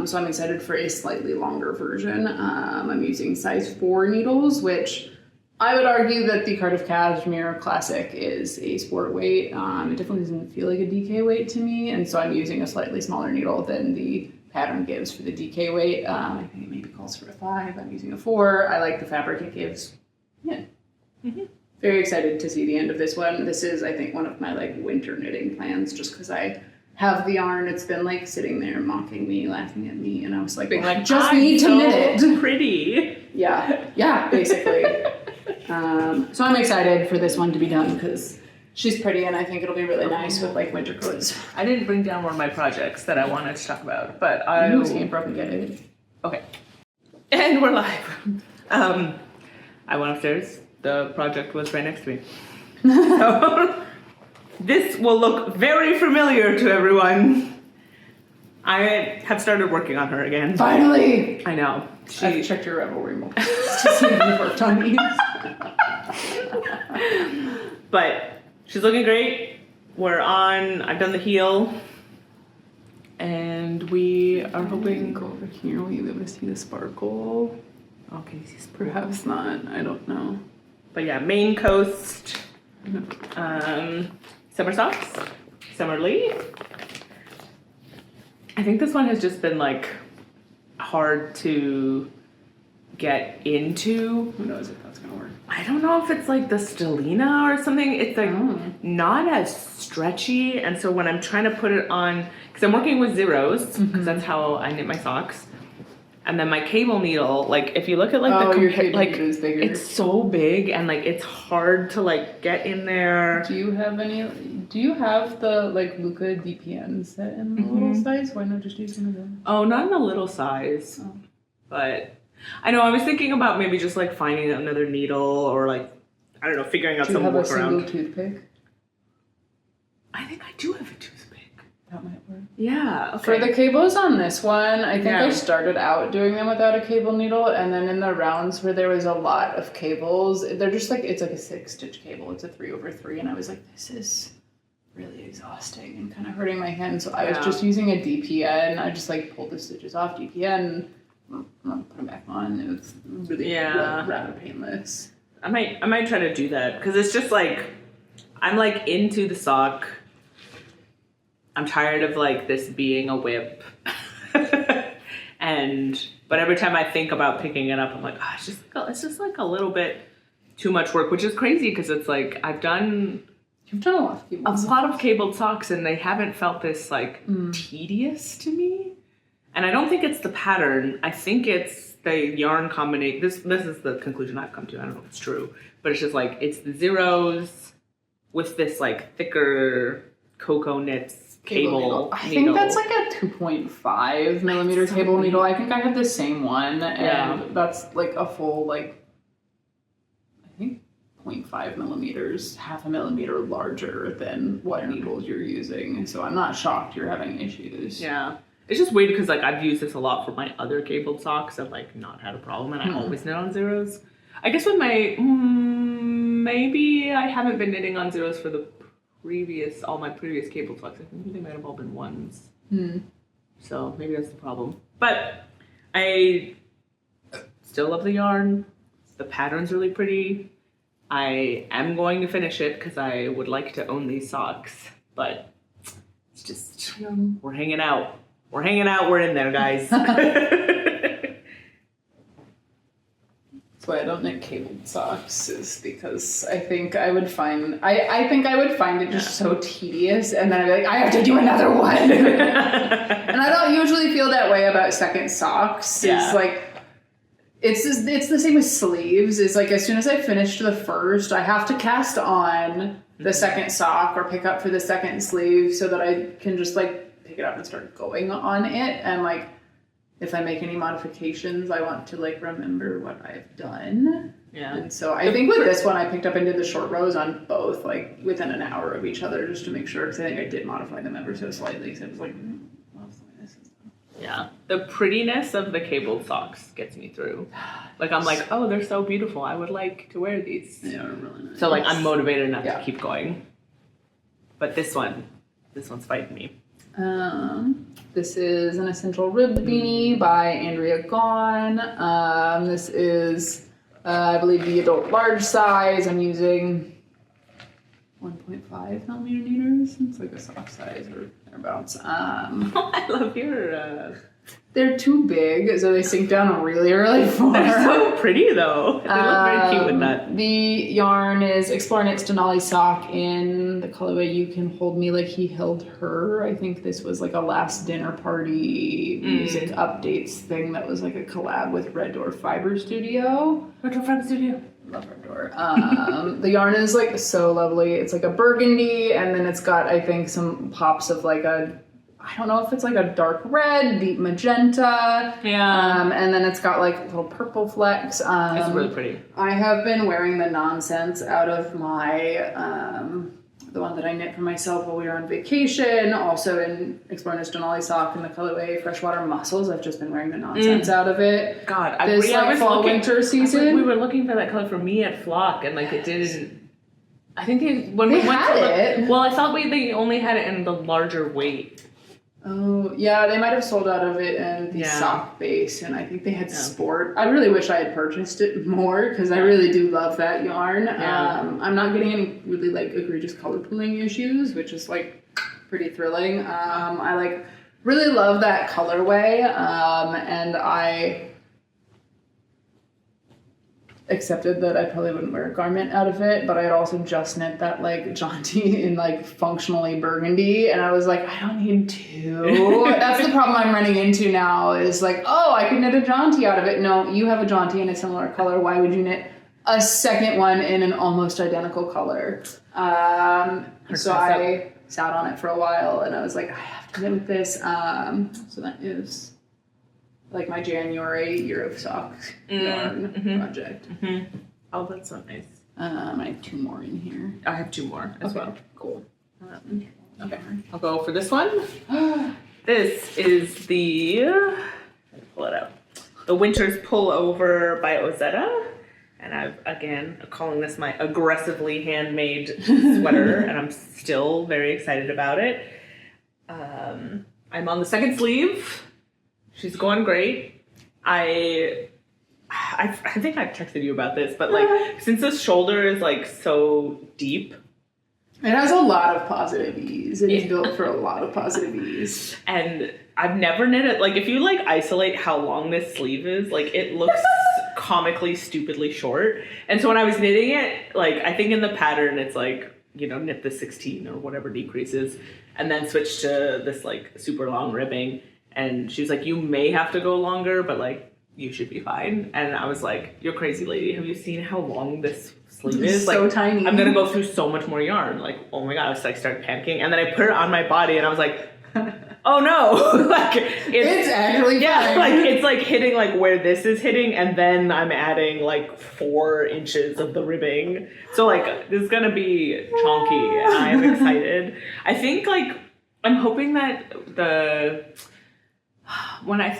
So I'm excited for a slightly longer version. I'm using size 4 needles, which I would argue that the Cardiff Cashmere Classic is a sport weight. It definitely doesn't feel like a DK weight to me, and so I'm using a slightly smaller needle than the pattern gives for the DK weight. I think it maybe calls for a 5. I'm using a 4. I like the fabric it gives. Yeah. Very excited to see the end of this one. This is, I think, one of my like winter knitting plans, just because I have the yarn. It's been like sitting there mocking me, laughing at me, and I was like, Being like, just need to knit it. Pretty. Yeah, basically. So I'm excited for this one to be done because she's pretty, and I think it'll be really nice with like winter clothes. I didn't bring down one of my projects that I wanted to talk about, but You can't probably get it. Okay. And we're live. I went upstairs. The project was right next to me. So, this will look very familiar to everyone. I have started working on her again. Finally! I know. I've checked your Revelry more to see if you've worked on these. But she's looking great. I've done the heel. And we are hoping... Go over here. Will you be able to see the sparkle? Okay, he's Perhaps not. I don't know. But yeah, Maine Coast. Summer Socks. Summerly. I think this one has just been like hard to get into. Who knows if that's gonna work? I don't know if it's like the Stellina or something. It's like not as stretchy, and so when I'm trying to put it on, because I'm working with zeros, because that's how I knit my socks. And then my cable needle, like if you look at like like is bigger. it's so big and like it's hard to like get in there. Do you have the like Luca DPN set in the little size? Why not just use one of them? Oh, not in the little size. Oh. But I know I was thinking about maybe just like finding another needle or like I don't know, figuring out some workaround. Do you have a single toothpick? I think I do have a toothpick. That might work. Yeah. Okay. For the cables on this one, I think I started out doing them without a cable needle, and then in the rounds where there was a lot of cables, they're just like, it's like a 6-stitch cable. It's a 3/3, and I was like, this is really exhausting and kind of hurting my hand. So I was just using a DPN. I just like pulled the stitches off DPN, put them back on. It was really rather painless. I might try to do that because it's just like I'm like into the sock. I'm tired of like this being a whip. But every time I think about picking it up, I'm like, oh, it's just like a little bit too much work, which is crazy because it's like You've done a lot of cabled socks and they haven't felt this like tedious to me. And I don't think it's the pattern. I think it's the yarn combination. This is the conclusion I've come to. I don't know if it's true, but it's just like it's the zeros with this like thicker cocoa knits cable needle. I think that's like a 2.5 millimeter cable needle. I think I have the same one, and that's like a full like I think 0.5 millimeters, half a millimeter larger than what needles you're using. So I'm not shocked you're having issues. Yeah, it's just weird because like I've used this a lot for my other cabled socks. I've like not had a problem, and I always knit on zeros. I guess with my maybe I haven't been knitting on zeros for all my previous cable socks. I think they might have all been ones. So maybe that's the problem. But I still love the yarn. The pattern's really pretty. I am going to finish it because I would like to own these socks. But it's just, we're hanging out. We're hanging out. We're in there, guys. That's why I don't knit cabled socks, is because I think I would find it just so tedious, and then I'd be like, I have to do another one. And I don't usually feel that way about second socks. It's like it's the same with sleeves. It's like as soon as I finish the first, I have to cast on the second sock or pick up for the second sleeve so that I can just like pick it up and start going on it. And like if I make any modifications, I want to like remember what I've done. Yeah. And so I think with this one, I picked up and did the short rows on both, like within an hour of each other, just to make sure, because I think I did modify them ever so slightly. So it was like, well, this is done. Yeah. The prettiness of the cabled socks gets me through. Like I'm like, oh, they're so beautiful. I would like to wear these. Yeah, they're really nice. So like I'm motivated enough to keep going. But this one's fighting me. This is an essential ribbed beanie by Andrea Garn. This is, I believe, the adult large size. I'm using 1.5 millimeter needles. It's like a soft size or thereabouts. I love your... They're too big, so they sink down really, really far. They're so pretty, though. They look very cute with that. The yarn is Explore Knit's Denali sock in the colorway You Can Hold Me Like He Held Her. I think this was like a last dinner party music updates thing that was like a collab with Red Door Fiber Studio. Red Door Fiber Studio. Love Red Door. The yarn is like so lovely. It's like a burgundy, and then it's got, I think, some pops of like I don't know if it's like a dark red, deep magenta. Yeah. And then it's got like little purple flecks. It's really pretty. I have been wearing the nonsense out of my, the one that I knit for myself while we were on vacation. Also in Explore Knit's Denali sock in the colorway Freshwater Mussels. I've just been wearing the nonsense out of it. God, this like fall winter season. We were looking for that color for me at Flock, and like it didn't. I think when we went to it. Well, I thought they only had it in the larger weight. Oh, yeah, they might have sold out of it in the sock base, and I think they had sport. I really wish I had purchased it more, because I really do love that yarn. Yeah. I'm not getting any really, like, egregious color pooling issues, which is, like, pretty thrilling. I, like, really love that colorway, and I accepted that I probably wouldn't wear a garment out of it, but I had also just knit that like jaunty in like functionally burgundy, and I was like, I don't need two. That's the problem I'm running into now, is like, oh, I could knit a jaunty out of it. No, you have a jaunty in a similar color. Why would you knit a second one in an almost identical color? So I sat on it for a while, and I was like, I have to knit with this. So that is like my January Year of Socks yarn project. Mm-hmm. Oh, that's so nice. I have two more in here. I have two more as well. Cool. Okay, I'll go for this one. This is the, pull it out, the Winter's Pullover by Ozetta. And I've, again, calling this my aggressively handmade sweater, and I'm still very excited about it. I'm on the second sleeve. She's going great. I think I've texted you about this, but like since the shoulder is like so deep, it has a lot of positive ease. It's built for a lot of positive ease. And I've never knit it. Like if you like isolate how long this sleeve is, like it looks comically stupidly short. And so when I was knitting it, like I think in the pattern it's like, you know, knit the 16 or whatever decreases, and then switch to this like super long ribbing. And she was like, you may have to go longer, but like, you should be fine. And I was like, you're crazy, lady. Have you seen how long this sleeve is? So like, tiny. I'm gonna go through so much more yarn. Like, oh my God, I was like, started panicking. And then I put it on my body and I was like, oh no. Like, it's actually fine. Like, it's like hitting like where this is hitting. And then I'm adding like 4 inches of the ribbing. So like, this is gonna be chonky and I am excited. I think like, I'm hoping that when I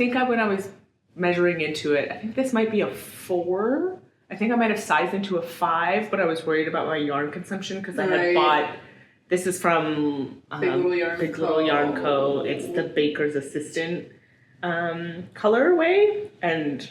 was measuring into it, I think this might be a 4. I think I might have sized into a 5, but I was worried about my yarn consumption because I had bought, this is from Big Little Yarn Co. It's the Baker's Assistant colorway, and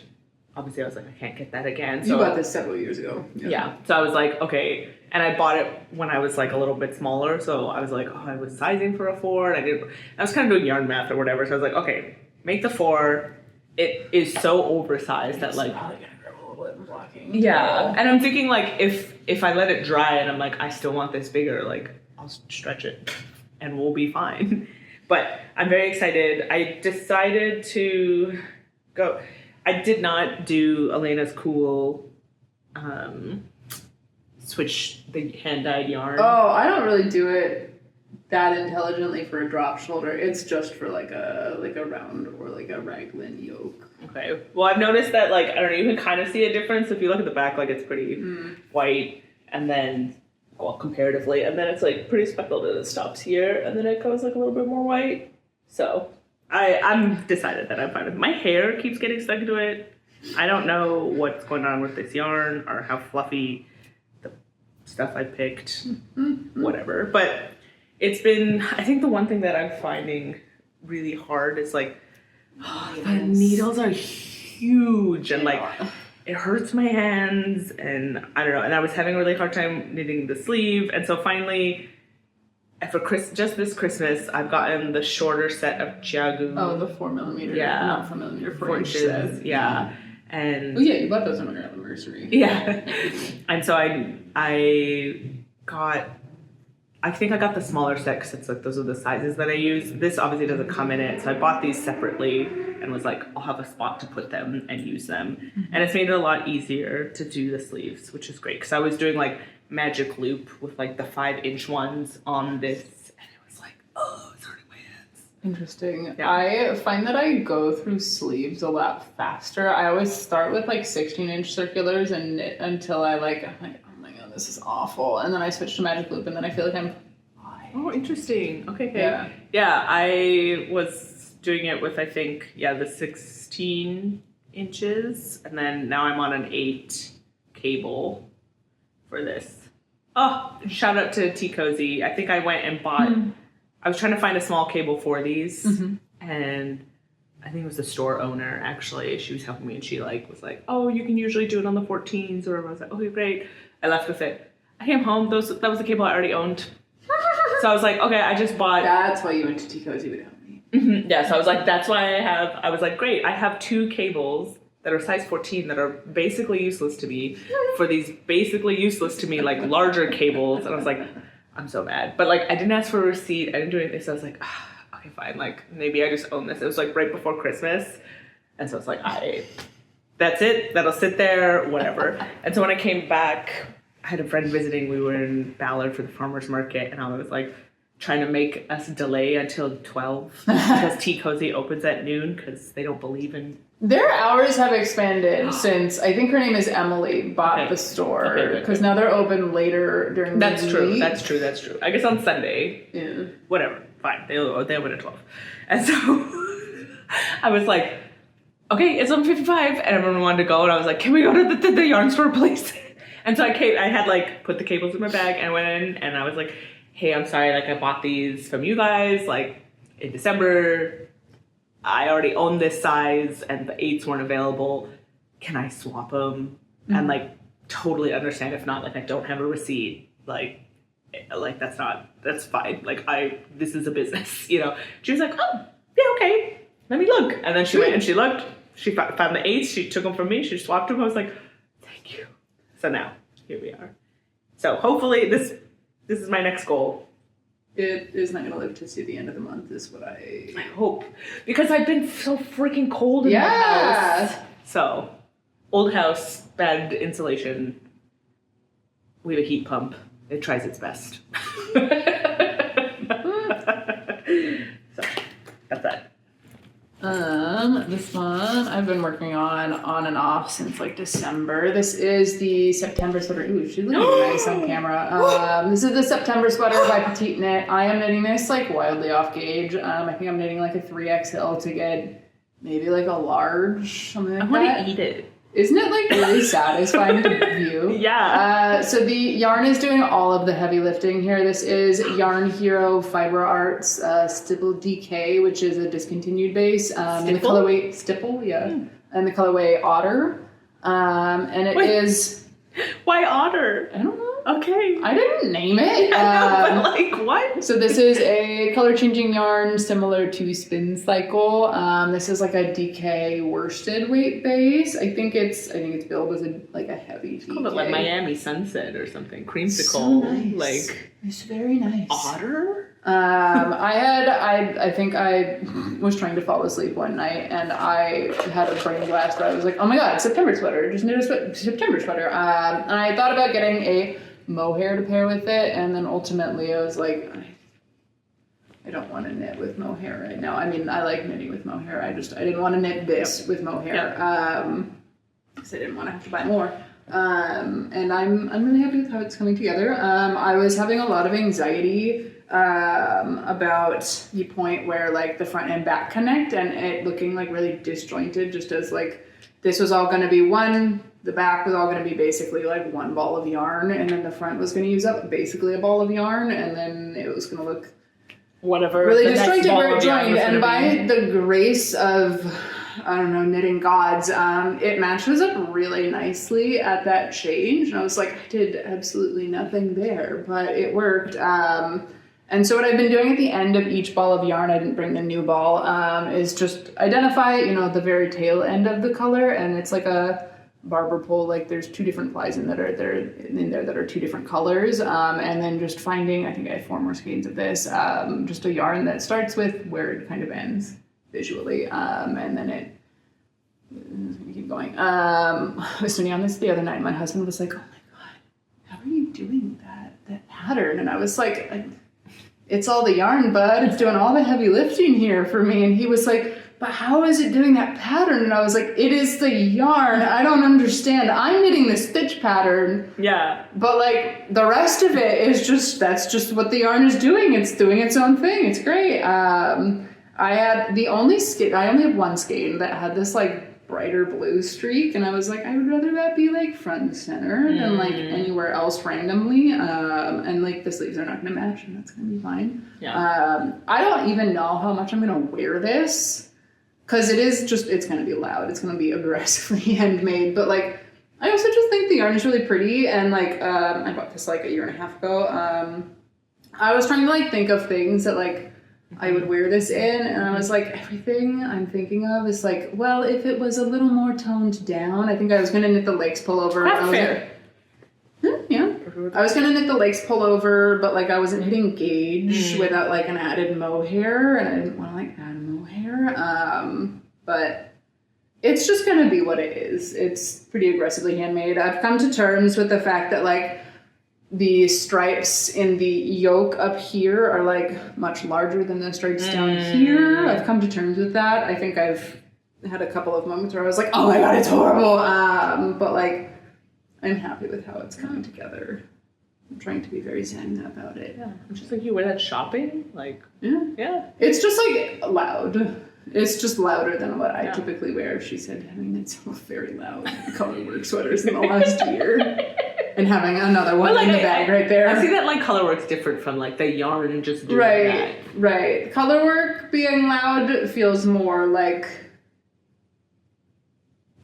obviously I was like, I can't get that again. So you bought this several years ago. Yeah. So I was like, okay. And I bought it when I was like a little bit smaller. So I was like, oh, I was sizing for a 4. And I was kind of doing yarn math or whatever. So I was like, okay, make the 4. It is so oversized that like, probably gonna grow a little bit in blocking. Yeah. And I'm thinking like, if I let it dry and I'm like, I still want this bigger, like I'll stretch it and we'll be fine. But I'm very excited. I decided to go. I did not do Alaina's cool switch the hand-dyed yarn. Oh, I don't really do it that intelligently for a drop shoulder. It's just for like a round or like a raglan yoke. Okay. Well, I've noticed that like, I don't know, you can kind of see a difference. If you look at the back, like it's pretty white, and then, well, comparatively, and then it's like pretty speckled and it stops here, and then it goes like a little bit more white. So I'm decided that I'm fine with it. My hair keeps getting stuck to it. I don't know what's going on with this yarn or how fluffy the stuff I picked, whatever. But it's been, I think the one thing that I'm finding really hard is like, the needles are huge and like it hurts my hands, and I don't know. And I was having a really hard time knitting the sleeve. And so finally, for just this Christmas, I've gotten the shorter set of Chiagu. Oh, the 4mm. Yeah. Not 4mm, 4 inch inches. set. Yeah. And oh yeah, you bought those on our anniversary. Yeah. And so I think I got the smaller set because it's like those are the sizes that I use. This obviously doesn't come in it, so I bought these separately and was like, I'll have a spot to put them and use them. Mm-hmm. And it's made it a lot easier to do the sleeves, which is great because I was doing like magic loop with like the 5-inch ones on this, and it was like, oh, it's hurting my hands. Interesting. Yeah. I find that I go through sleeves a lot faster. I always start with like 16-inch circulars and knit until I'm like, oh my god, this is awful. And then I switch to magic loop, and then I feel like I'm fine. Oh, interesting. Okay. Yeah, I was doing it with, I think, the 16 inches, and then now I'm on an 8 cable for this. Oh, shout out to Tea Cozy. I think I went and bought I was trying to find a small cable for these, and I think it was the store owner, actually. She was helping me, and she was like, oh, you can usually do it on the 14s, or I was like, okay, great. I left with it. I came home, that was the cable I already owned. So I was like, okay, I just bought... That's why you went to Tea Cozy without me. Yeah, so I was like, that's why I was like, great, I have 2 cables that are size 14 that are basically useless to me for these basically useless to me, larger cables. And I was like, I'm so mad. But, I didn't ask for a receipt. I didn't do anything. So I was like, okay, fine. Maybe I just own this. It was, right before Christmas. And so it's like, that's it. That'll sit there, whatever. And so when I came back, I had a friend visiting. We were in Ballard for the farmer's market. And I was, trying to make us delay until 12 because Tea Cozy opens at noon because they don't believe in... Their hours have expanded since, I think her name is Emily, bought the store. Because now they're open later during the week. That's true. I guess on Sunday. Yeah. Whatever. Fine. They open at 12. And so I was like, okay, it's 11:55. And everyone wanted to go. And I was like, can we go to the yarn store, please? And so I had put the cables in my bag and went in. And I was like, hey, I'm sorry. I bought these from you guys in December. I already own this size and the 8s weren't available. Can I swap them? And totally understand if not, I don't have a receipt. That's fine. This is a business, She was like, oh, yeah, okay. Let me look. And then she went and she looked. She found the 8s. She took them from me. She swapped them. I was like, thank you. So now here we are. So hopefully this is my next goal. It is not going to live to see the end of the month, is what I hope. Because I've been so freaking cold in my house. So, old house, bad insulation. We have a heat pump. It tries its best. So, that's that. This one I've been working on and off since December. This is the September sweater. Ooh, she's looking nice on camera. This is the September sweater by PetitieKnit. I am knitting this wildly off gauge. I think I'm knitting a 3XL to get maybe a large, something like that. I want to eat it. Isn't it really satisfying to view? Yeah. So the yarn is doing all of the heavy lifting here. This is Yarn Hero Fiber Arts Stipple DK, which is a discontinued base. In the colorway Stipple, and the colorway Otter. And it is... Why Otter? I don't know. Okay. I didn't name it. I know, but what? So this is a color changing yarn similar to Spin Cycle. This is a DK worsted weight base. I think it's billed as a heavy DK. Call it Miami Sunset or something. Creamsicle. So nice. It's very nice. Otter? I think I was trying to fall asleep one night and I had a brain blast where I was like, oh my god, September sweater, just knit a September sweater. And I thought about getting a mohair to pair with it, and then ultimately I was like, I don't want to knit with mohair right now. I mean, I like knitting with mohair. I didn't want to knit this with mohair. Because I didn't want to have to buy more. And I'm really happy with how it's coming together. I was having a lot of anxiety about the point where the front and back connect and it looking really disjointed, just as this was all going to be one, the back was all going to be basically one ball of yarn, and then the front was going to use up basically a ball of yarn, and then it was going to look whatever really disjointed where it joined. And by the grace of knitting gods, it matches up really nicely at that change. And I was like, I did absolutely nothing there, but it worked. And so what I've been doing at the end of each ball of yarn, I didn't bring the new ball, is just identify, the very tail end of the color. And it's a barber pole, there's 2 different plies in there that are 2 different colors. And then just finding, I think I have 4 more skeins of this, just a yarn that starts with where it kind of ends visually, and then it keep going. I was sitting on this the other night, and my husband was like, oh my god, how are you doing that pattern? And I was like, it's all the yarn, bud. It's doing all the heavy lifting here for me. And he was like, but how is it doing that pattern? And I was like, it is the yarn. I don't understand. I'm knitting the stitch pattern. Yeah. But the rest of it is that's just what the yarn is doing. It's doing its own thing. It's great. I only have one skein that had this brighter blue streak, and I was like, I would rather that be like front and center than like anywhere else randomly. And like the sleeves are not gonna match, and that's gonna be fine. Yeah. I don't even know how much I'm gonna wear this, because it's gonna be loud. It's gonna be aggressively handmade, but like I also just think the yarn is really pretty, and like I bought this like a year and a half ago. I was trying to like think of things that like I would wear this in, and I was like, everything I'm thinking of is like, well, if it was a little more toned down, I think I was gonna knit the Lakes pullover. Yeah. I was gonna knit the Lakes pullover, but like I wasn't hitting gauge without like an added mohair, and I didn't want to like add mohair. But it's just gonna be what it is. It's pretty aggressively handmade. I've come to terms with the fact that like the stripes in the yoke up here are like much larger than the stripes down here. I've come to terms with that. I think I've had a couple of moments where I was like, oh my god, it's horrible. But like, I'm happy with how it's coming together. I'm trying to be very zen about it. Yeah. I'm just like, you wear that shopping? Like, yeah. It's just like loud. It's just louder than what I typically wear. She said, having knit some very loud colorwork sweaters in the last year. And having another one in the bag right there. I see that like colorwork's different from like the yarn just doing that. Right. Colorwork being loud feels more like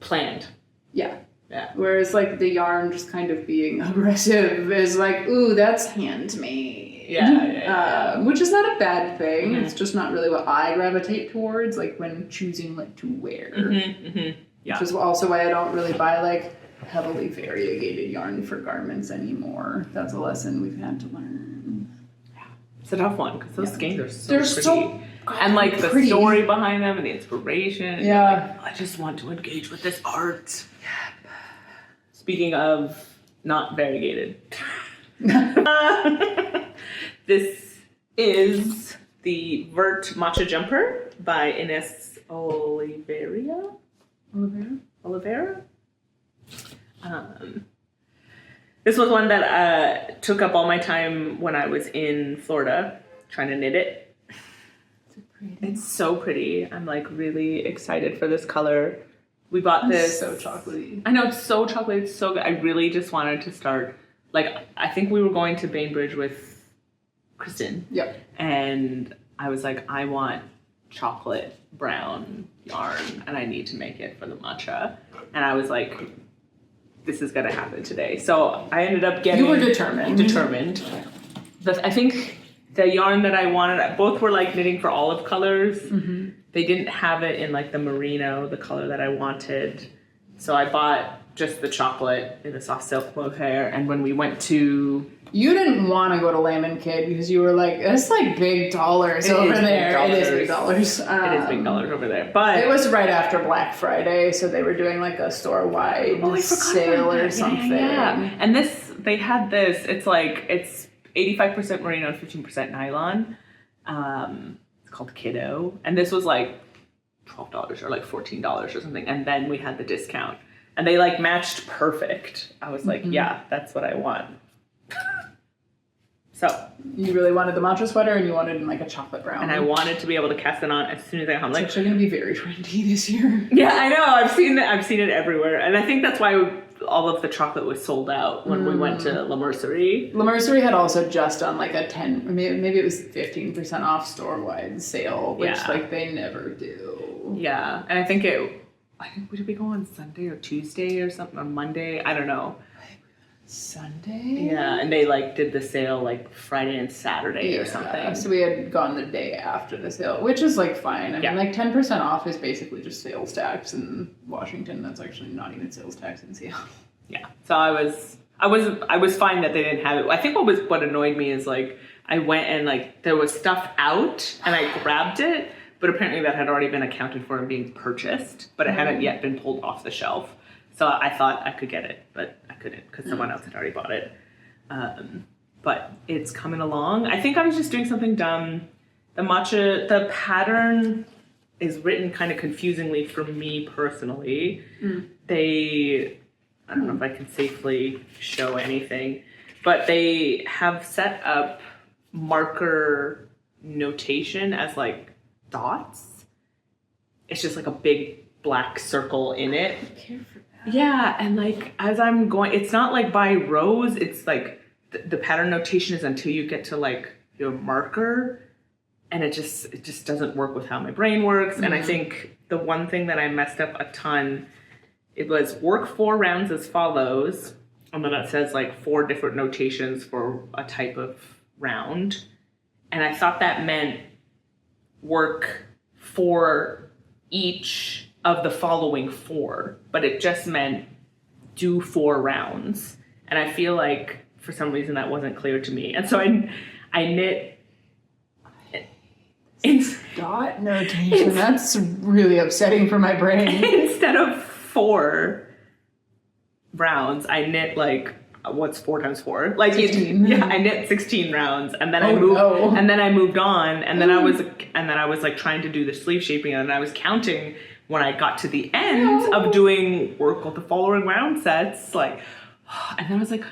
planned. Yeah. Yeah. Whereas like the yarn just kind of being aggressive is like, ooh, that's handmade. Yeah. Which is not a bad thing. It's just not really what I gravitate towards, like when choosing what to wear. Yeah. Which is also why I don't really buy like heavily variegated yarn for garments anymore. That's a lesson we've had to learn. Yeah. It's a tough one because those skeins are so They're pretty. so and like the story behind them and the inspiration. Yeah. Like, I just want to engage with this art. Yeah. Speaking of not variegated. This is the Vert Matcha Jumper by Ines Oliveira. This was one that took up all my time when I was in Florida trying to knit it. It's so pretty. I'm like really excited for this color. We bought this. So chocolatey. I know, it's so chocolatey. It's so good. I really just wanted to start. Like, I think we were going to Bainbridge with Kristen. Yep. And I was like, I want chocolate brown yarn and I need to make it for the matcha. And I was like, this is gonna happen today. So I ended up getting... You were determined. I think the yarn that I wanted, both were like knitting for olive colors. They didn't have it in like the merino, the color that I wanted. So I bought just the chocolate in the soft silk mohair. And when we went to... You didn't want to go to Layman Kid because you were like, it's like big dollars over there. It is big dollars. It is big dollars over there. But it was right after Black Friday, so they were doing like a store-wide sale or something. Yeah. And they had this, it's 85% merino and 15% nylon. It's called Kiddo. And this was like $12 or like $14 or something. And then we had the discount. And they like matched perfect. I was like, yeah, that's what I want. So you really wanted the matcha sweater, and you wanted like a chocolate brown. And I wanted to be able to cast it on as soon as I got home. It's actually going to be very trendy this year. Yeah, I know. I've seen it everywhere, and I think that's why all of the chocolate was sold out when we went to La Mercerie. La Mercerie had also just done like a 10, maybe it was 15% off store-wide sale, which like they never do. Yeah, and I think did we go on Sunday or Tuesday or something, or Monday? I don't know. Sunday? Yeah, and they like did the sale like Friday and Saturday or something. So we had gone the day after the sale, which is like fine. I mean, like 10% off is basically just sales tax in Washington. That's actually not even sales tax in Seattle. Yeah. So I was fine that they didn't have it. I think what annoyed me is like I went and like there was stuff out and I grabbed it, but apparently that had already been accounted for and being purchased, but it hadn't yet been pulled off the shelf. So I thought I could get it, but I couldn't because someone else had already bought it. But it's coming along. I think I was just doing something dumb. The pattern is written kind of confusingly for me personally. I don't know if I can safely show anything, but they have set up marker notation as like dots. It's just like a big black circle in it. I care for that. Yeah, and like as I'm going, it's not like by rows, it's like the pattern notation is until you get to like your marker, and it just doesn't work with how my brain works. And I think the one thing that I messed up a ton, it was work 4 rounds as follows, and then it says like 4 different notations for a type of round, and I thought that meant work for each of the following 4, but it just meant do 4 rounds. And I feel like for some reason that wasn't clear to me. And so I knit dot notation. That's really upsetting for my brain. Instead of 4 rounds, I knit like what's 4 times 4? Like 16. I knit 16 rounds, and then I moved on, and then I was like trying to do the sleeve shaping, and I was counting when I got to the end of doing work with the following round sets, like, and then I was like,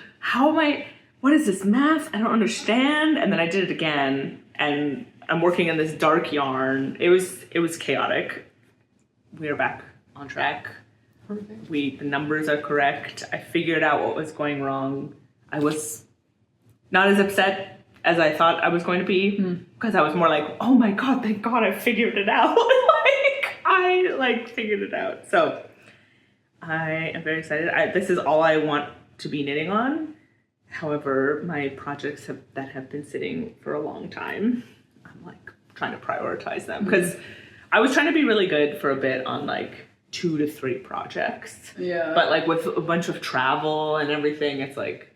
what is this math? I don't understand. And then I did it again, and I'm working in this dark yarn. It was chaotic. We are back on track. Perfect. The numbers are correct. I figured out what was going wrong. I was not as upset as I thought I was going to be, because I was more like, oh my God, thank God I figured it out. I figured it out. So I am very excited. This is all I want to be knitting on. However, my projects that have been sitting for a long time, I'm like trying to prioritize them, because I was trying to be really good for a bit on like 2 to 3 projects. Yeah. But like with a bunch of travel and everything, it's like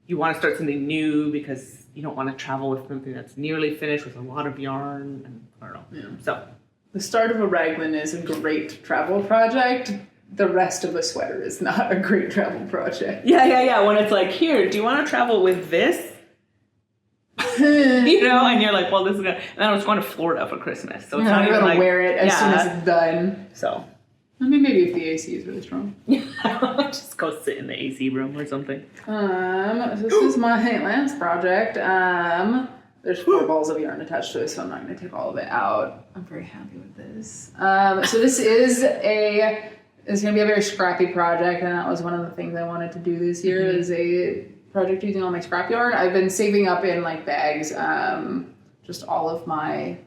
you want to start something new because you don't want to travel with something that's nearly finished with a lot of yarn. And I don't know. Yeah. So the start of a raglan is a great travel project. The rest of a sweater is not a great travel project. Yeah. When it's like, here, do you want to travel with this? You know, and you're like, well, this is gonna. And then I was going to Florida for Christmas, so it's not even like wear it as soon as it's done. So, I mean, maybe if the AC is really strong. just go sit in the AC room or something. This is my last project. There's 4 balls of yarn attached to it, so I'm not going to take all of it out. I'm very happy with this. So this is it's going to be a very scrappy project, and that was one of the things I wanted to do this year, is a project using all my scrap yarn. I've been saving up in like bags, just all of my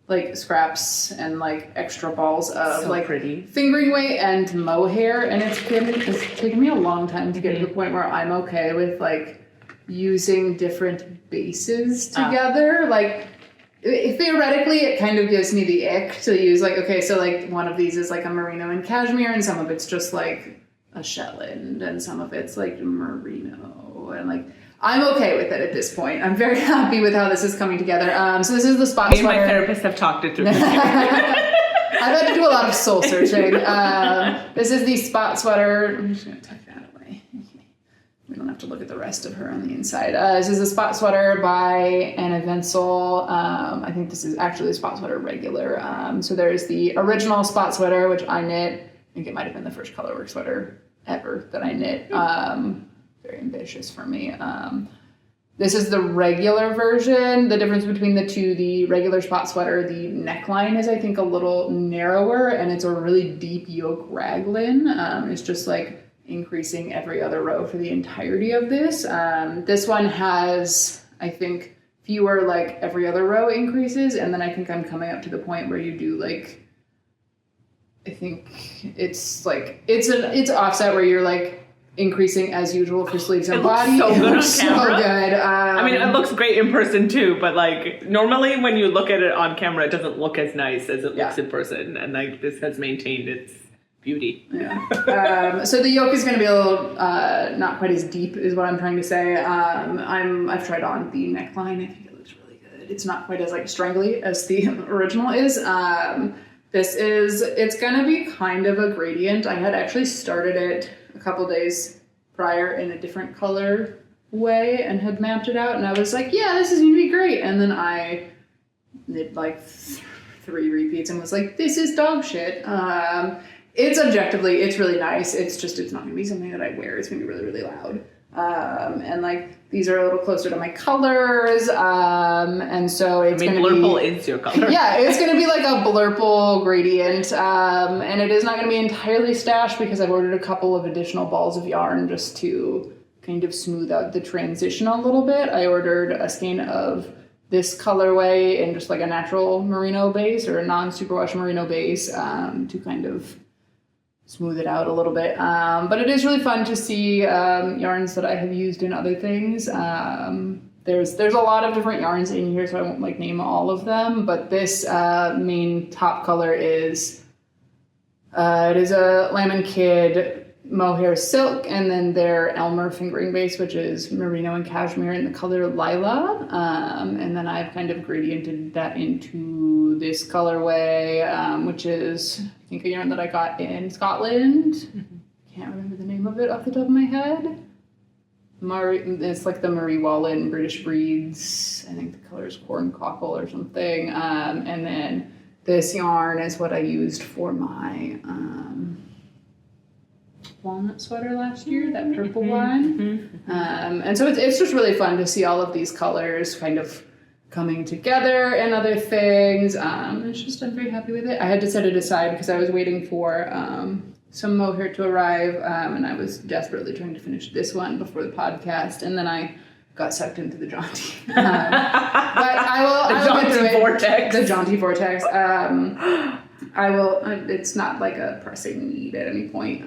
like scraps and like extra balls of so like pretty fingering weight and mohair, and it's taken me a long time to get to the point where I'm okay with like using different bases together. Like theoretically it kind of gives me the ick to use like, okay, so like one of these is like a merino and cashmere, and some of it's just like a Shetland, and some of it's like merino, and like I'm okay with it at this point. I'm very happy with how this is coming together. So this is the spot Me sweater. and my therapist have talked it through. I've had to do a lot of soul searching. This is the spot sweater. I'm just going to tuck that away. We don't have to look at the rest of her on the inside. This is a spot sweater by Anna Wenzel. I think this is actually the spot sweater regular. So there's the original spot sweater, which I knit. I think it might have been the first colorwork sweater ever that I knit. Very ambitious for me. This is the regular version. The difference between the two, the regular spot sweater, the neckline is I think a little narrower, and it's a really deep yoke raglan. It's just like increasing every other row for the entirety of this. This one has, I think, fewer like every other row increases, and then I think I'm coming up to the point where you do like, I think it's like, it's offset where you're like increasing as usual for sleeves and body. So good on so camera. Good. I mean, it looks great in person too, but like normally when you look at it on camera, it doesn't look as nice as it looks in person, and like this has maintained its beauty. Yeah. So the yoke is going to be a little not quite as deep, is what I'm trying to say. I've tried on the neckline. I think it looks really good. It's not quite as like strangly as the original is. It's going to be kind of a gradient. I had actually started it a couple days prior in a different color way and had mapped it out, and I was like, yeah, this is going to be great. And then I did like 3 repeats and was like, this is dog shit. It's objectively, it's really nice. It's just, it's not going to be something that I wear. It's going to be really, really loud. And like these are a little closer to my colors, and so it's going to be... Blurple is your color. Yeah, it's going to be like a blurple gradient, and it is not going to be entirely stashed because I've ordered a couple of additional balls of yarn just to kind of smooth out the transition a little bit. I ordered a skein of this colorway in just like a natural merino base or a non-superwash merino base to kind of smooth it out a little bit. But it is really fun to see yarns that I have used in other things. There's a lot of different yarns in here, so I won't like name all of them, but this main top color is it is a Llama Kid mohair silk, and then their Elmer fingering base, which is merino and cashmere in the color Lila. And then I've kind of gradiented that into this colorway, which is, I think, a yarn that I got in Scotland. Can't remember the name of it off the top of my head. It's like the Marie Wallen British Breeds. I think the color is corn cockle or something. And then this yarn is what I used for my walnut sweater last year, that purple one. And so it's just really fun to see all of these colors kind of coming together and other things. It's just, I'm very happy with it. I had to set it aside because I was waiting for some mohair to arrive, and I was desperately trying to finish this one before the podcast, and then I got sucked into the Jaunty. But I will get through it. Vortex. The Jaunty vortex. I will. It's not like a pressing need at any point.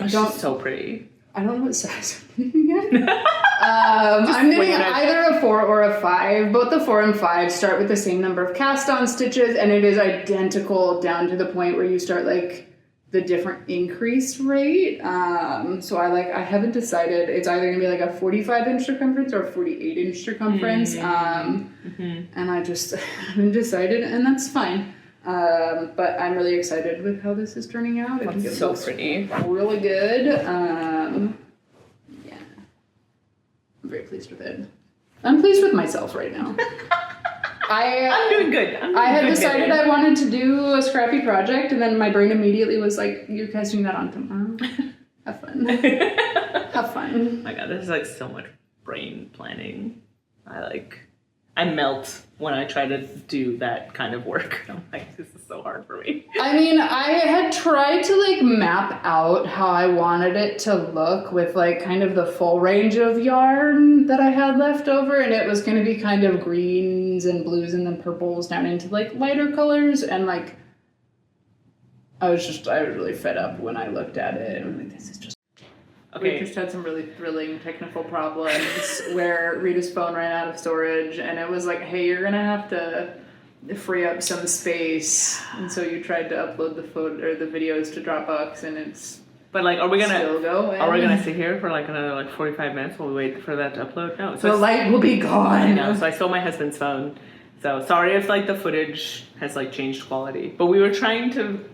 She's so pretty. I don't know what size I'm knitting yet. I'm knitting either a 4 or a 5. Both the 4 and 5 start with the same number of cast-on stitches, and it is identical down to the point where you start like the different increase rate. So I haven't decided. It's either gonna be like a 45-inch circumference or a 48-inch circumference. And I just haven't decided, and that's fine. But I'm really excited with how this is turning out. I think it looks pretty. Really good. Yeah. I'm very pleased with it. I'm pleased with myself right now. I'm doing good. I had decided I wanted to do a scrappy project, and then my brain immediately was like, you're casting that on tomorrow. Have fun. Have fun. Oh my god, this is like so much brain planning. I melt when I try to do that kind of work. I'm like, this is so hard for me. I mean, I had tried to like map out how I wanted it to look with like kind of the full range of yarn that I had left over, and it was going to be kind of greens and blues and then purples down into like lighter colors, and like I was really fed up when I looked at it, and I'm like, this is just... Okay. We just had some really thrilling technical problems where Rita's phone ran out of storage, and it was like, hey, you're gonna have to free up some space. And so you tried to upload the photo or the videos to Dropbox, and it's... But like, are we gonna sit here for like another like 45 minutes while we wait for that to upload? No. So the light will be gone. I know. So I stole my husband's phone. So sorry if like the footage has like changed quality, but we're trying to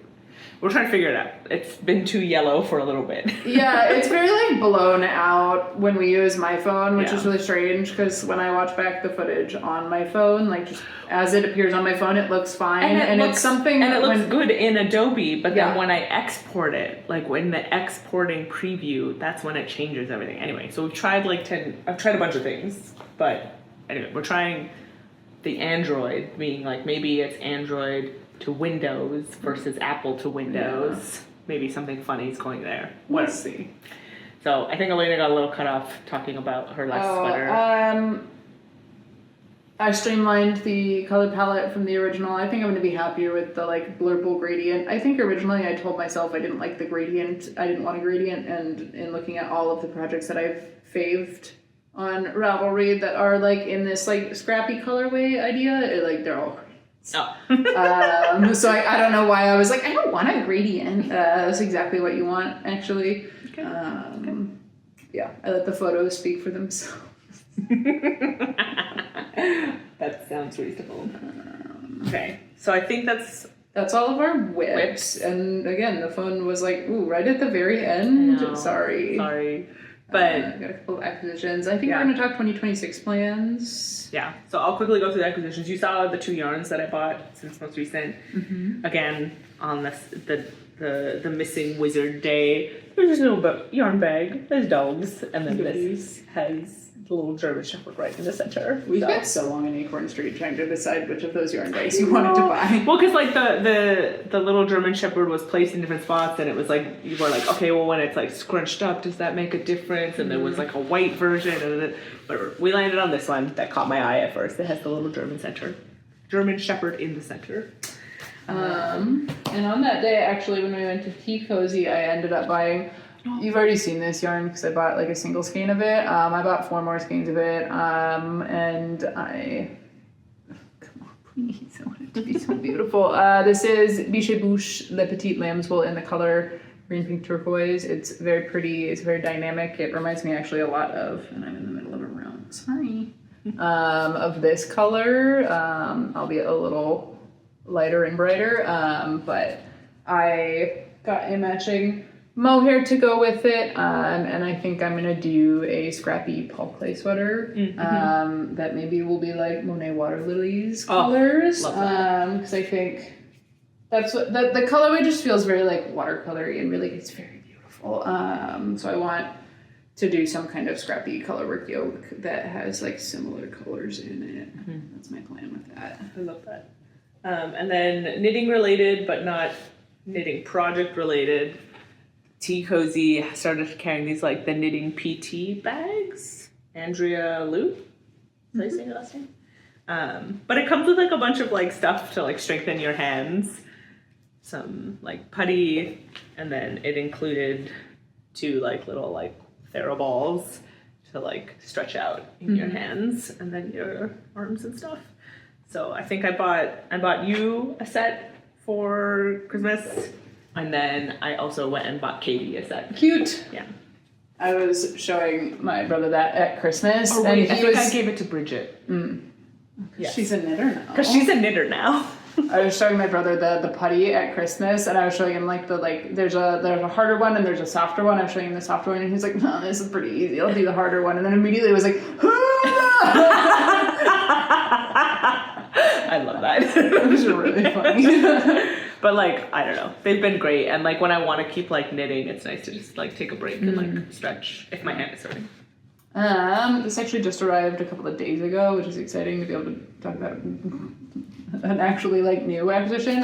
figure it out. It's been too yellow for a little bit. Yeah, it's very like blown out when we use my phone, which is really strange because when I watch back the footage on my phone, like just as it appears on my phone, it looks fine, and it's something. And it looks good in Adobe, but then when I export it, like when the exporting preview, that's when it changes everything. Anyway, so we've tried I've tried a bunch of things, but anyway, we're trying the Android, being like maybe it's Android to Windows versus Apple to Windows. Yeah. Maybe something funny is going there. We'll see. So I think Alaina got a little cut off talking about her last sweater. I streamlined the color palette from the original. I think I'm going to be happier with the like blurple gradient. I think originally I told myself I didn't like the gradient. I didn't want a gradient, and in looking at all of the projects that I've faved on Ravelry that are like in this like scrappy colorway idea, they're all... Oh. So I don't know why I was like, I don't want a gradient. That's exactly what you want, actually. Okay. Yeah, I let the photos speak for themselves. That sounds reasonable. Okay, so I think that's all of our whips. And again, the phone was like, ooh, right at the very end. Sorry. But got a couple of acquisitions. I think we're going to talk 2026 plans. Yeah. So I'll quickly go through the acquisitions. You saw the 2 yarns that I bought since most recent. Mm-hmm. Again, on the the missing wizard day. There's no yarn bag. There's dogs, and then this has the little German Shepherd right in the center. We've spent so long in Acorn Street trying to decide which of those yarn bags you wanted to buy. Well, because like the little German Shepherd was placed in different spots, and it was like you were like, okay, well when it's like scrunched up, does that make a difference? And there was like a white version, but we landed on this one that caught my eye at first. It has the little German Shepherd in the center. And on that day, actually, when we went to Tea Cozy, I ended up buying. You've already seen this yarn because I bought like a single skein of it. I bought 4 more skeins of it, and I. Come on, please! I want it to be so beautiful. This is Biche Bouche Le Petit Lambswool in the color green pink turquoise. It's very pretty. It's very dynamic. It reminds me actually a lot of, and I'm in the middle of a round. Sorry. Of this color, albeit a little lighter and brighter. But I got a matching mohair to go with it, and I think I'm gonna do a scrappy Paul Clay sweater that maybe will be like Monet Water Lilies colors, because I think that's what the colorway just feels very like watercolory and really it's very beautiful. So I want to do some kind of scrappy colorwork yoke that has like similar colors in it. That's my plan with that. I love that. And then knitting related, but not knitting project related. Tea Cozy started carrying these like the knitting PT bags. Andrea Lou, did I say your last name? But it comes with like a bunch of like stuff to like strengthen your hands, some like putty, and then it included 2 like little like theraballs to like stretch out in your hands and then your arms and stuff. So I think I bought you a set for Christmas. And then I also went and bought Katie a set. Cute. Yeah. I was showing my brother that at Christmas. Oh, wait, I think I gave it to Bridget. Yes. She's a knitter now. Because she's a knitter now. I was showing my brother the putty at Christmas, and I was showing him like there's a harder one and there's a softer one. I was showing him the softer one, and he's like, no, this is pretty easy. I'll do the harder one. And then immediately was like, I love that. It was really funny. But like, I don't know. They've been great. And like when I want to keep like knitting, it's nice to just like take a break and like stretch if my hand is hurting. This actually just arrived a couple of days ago, which is exciting to be able to talk about an actually like new acquisition.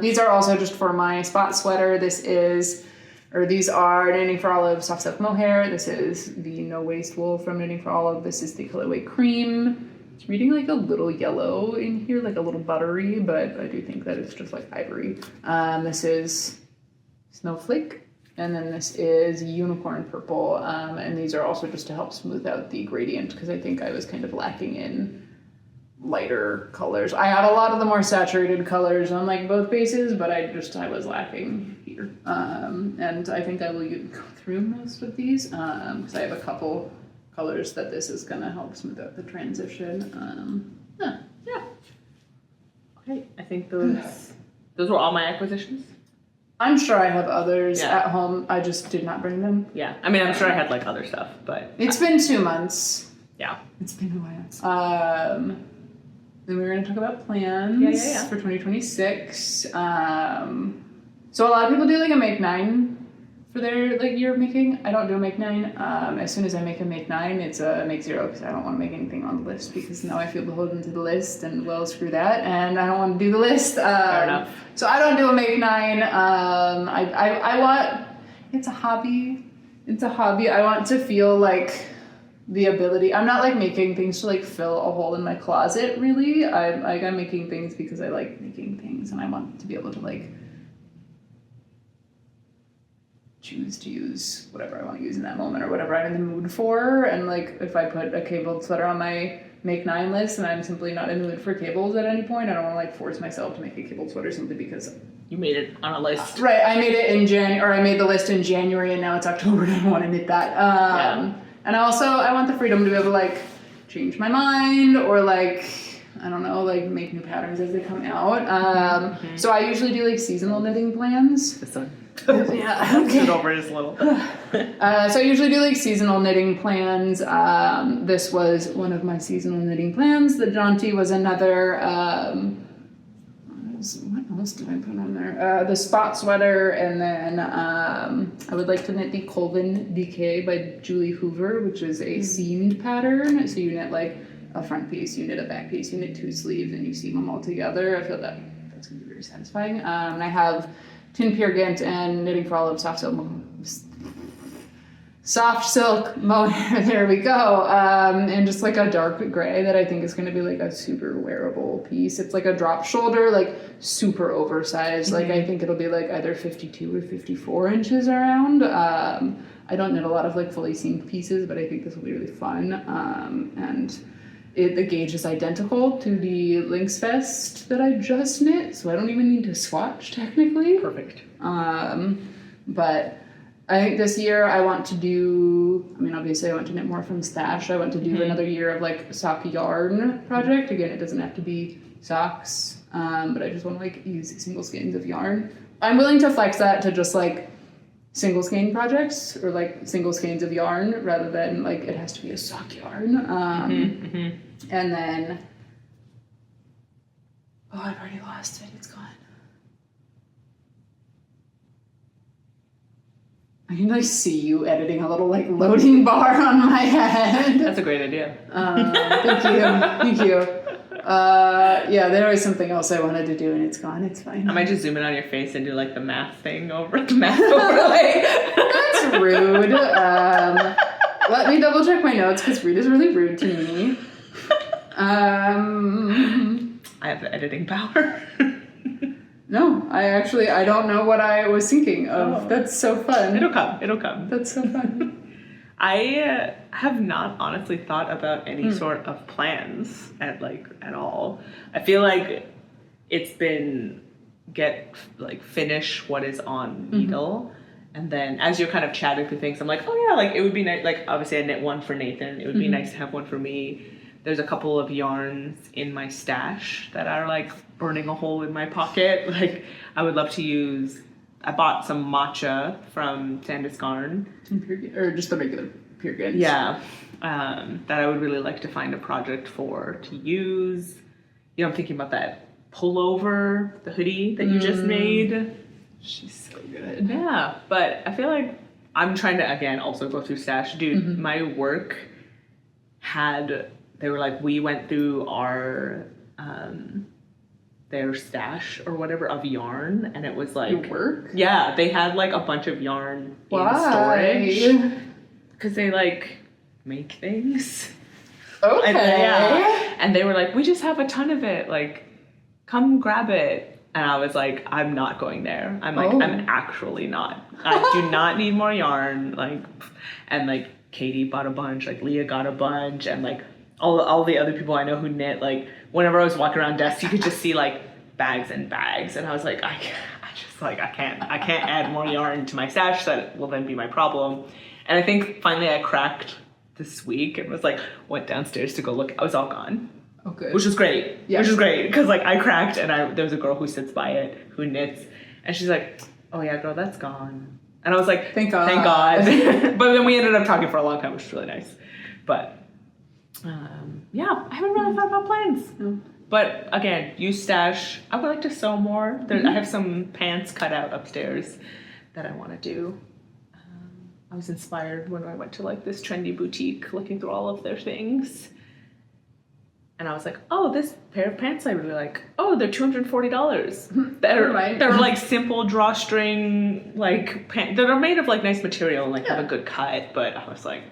These are also just for my spot sweater. These are Knitting for Olive soft silk mohair. This is the no waste wool from Knitting for Olive. This is the colorway cream. It's reading like a little yellow in here, like a little buttery, but I do think that it's just like ivory. This is Snowflake, and then this is Unicorn Purple, and these are also just to help smooth out the gradient, because I think I was kind of lacking in lighter colors. I have a lot of the more saturated colors on like both bases, but I was lacking here. And I think I will go through most of these, because I have a couple colors that this is going to help smooth out the transition. Yeah. Okay, I think those were all my acquisitions. I'm sure I have others at home. I just did not bring them. Yeah, I mean, I'm sure I had like other stuff, but it's been 2 months. Yeah, it's been a while. Then we're going to talk about plans for 2026. So a lot of people do like a make 9 for their like year of making. I don't do a make 9. As soon as I make a make 9, it's a make 0, because I don't want to make anything on the list, because now I feel beholden to the list, and well, screw that, and I don't want to do the list. Fair enough. So I don't do a make 9. I want, it's a hobby. I want to feel like the ability. I'm not like making things to like fill a hole in my closet, really. I'm making things because I like making things, and I want to be able to like choose to use whatever I want to use in that moment, or whatever I'm in the mood for. And like if I put a cabled sweater on my make 9 list and I'm simply not in the mood for cables at any point, I don't want to like force myself to make a cabled sweater simply because you made it on a list. Right, I made it in I made the list in January, and now it's October and I don't want to knit that. And I want the freedom to be able to like change my mind, or like, I don't know, like make new patterns as they come out. So I usually do like seasonal knitting plans. This one. Yeah, okay. Sit over his little. So I usually do like seasonal knitting plans. This was one of my seasonal knitting plans. The Jaunty was another. what else did I put on there? The spot sweater, and then I would like to knit the Colvin DK by Julie Hoover, which is a seamed pattern. So you knit like a front piece, you knit a back piece, you knit 2 sleeves, and you seam them all together. I feel that's gonna be very satisfying. And I have Tin Peer Gint and Knitting for Olive soft silk mohair, there we go, and just like a dark gray that I think is going to be like a super wearable piece. It's like a drop shoulder, like super oversized. Like I think it'll be like either 52 or 54 inches around. I don't knit a lot of like fully seamed pieces, but I think this will be really fun. And the gauge is identical to the Lynx Vest that I just knit, so I don't even need to swatch technically. Perfect. But I think this year I want to do, obviously I want to knit more from stash. I want to do another year of like sock yarn project. Again, it doesn't have to be socks, but I just want to like use single skeins of yarn. I'm willing to flex that to just like single skein projects or like single skeins of yarn rather than like it has to be a sock yarn. And then, I've already lost it. It's gone. I can like see you editing a little like loading bar on my head. That's a great idea. Thank you. Yeah, there was something else I wanted to do and it's gone. It's fine. I might just zoom in on your face and do like the math thing over the math overlay. That's rude. Let me double check my notes because Rita's really rude to me. I have the editing power. No, I don't know what I was thinking of. Oh. That's so fun. It'll come. That's so fun. I have not honestly thought about any sort of plans at all. I feel like it's been finish what is on needle. And then as you're kind of chatting through things, I'm like, oh yeah, like it would be nice. Like obviously I knit one for Nathan. It would be nice to have one for me. There's a couple of yarns in my stash that are like burning a hole in my pocket. Like I would love to use, I bought some matcha from Sandnes Garn. Or just the regular Peer Gynt. Yeah. That I would really like to find a project for to use. I'm thinking about that pullover, the hoodie that you just made. She's so good. Yeah. But I feel like I'm trying to, again, also go through stash. Dude, my work they were like, we went through our, their stash or whatever of yarn, and it was like... Your work? Yeah, they had like a bunch of yarn in storage. Because they like make things. Okay. And they were like, we just have a ton of it, like, come grab it. And I was like, I'm not going there. I'm like, I'm actually not. I do not need more yarn. Like, and like Katie bought a bunch, like Leah got a bunch, and like all the other people I know who knit, like whenever I was walking around desks, you could just see like bags and bags, and I was like, I can't add more yarn to my stash. That will then be my problem. And I think finally I cracked this week and was like, went downstairs to go look. I was all gone. Oh, good. Which was great. Yeah. Which was great because like I cracked, and there was a girl who sits by it who knits, and she's like, oh yeah, girl, that's gone. And I was like, thank God. But then we ended up talking for a long time, which was really nice. But yeah, I haven't really thought about plans. No. But again, use stash. I would like to sew more. I have some pants cut out upstairs that I want to do. I was inspired when I went to like this trendy boutique looking through all of their things. And I was like, oh, this pair of pants I really like. Oh, they're $240. They're like simple drawstring, like pants that are made of like nice material and like have a good cut. But I was like,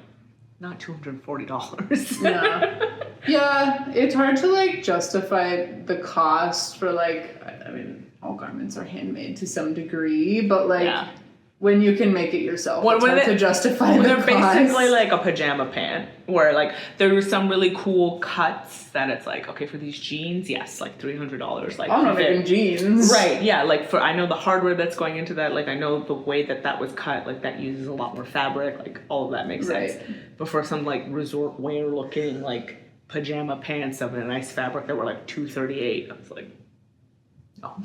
not $240. Yeah, it's hard to like justify the cost for like, all garments are handmade to some degree, but like when you can make it yourself, it's hard to justify the cost. They're basically like a pajama pant where like there were some really cool cuts that it's like, okay, for these jeans, yes, like $300. Like I'm not making jeans. Right, yeah, like I know the hardware that's going into that, like I know the way that was cut, like that uses a lot more fabric, like all of that makes sense. But for some like resort wear looking like pajama pants of a nice fabric that were like $238, I was like, no.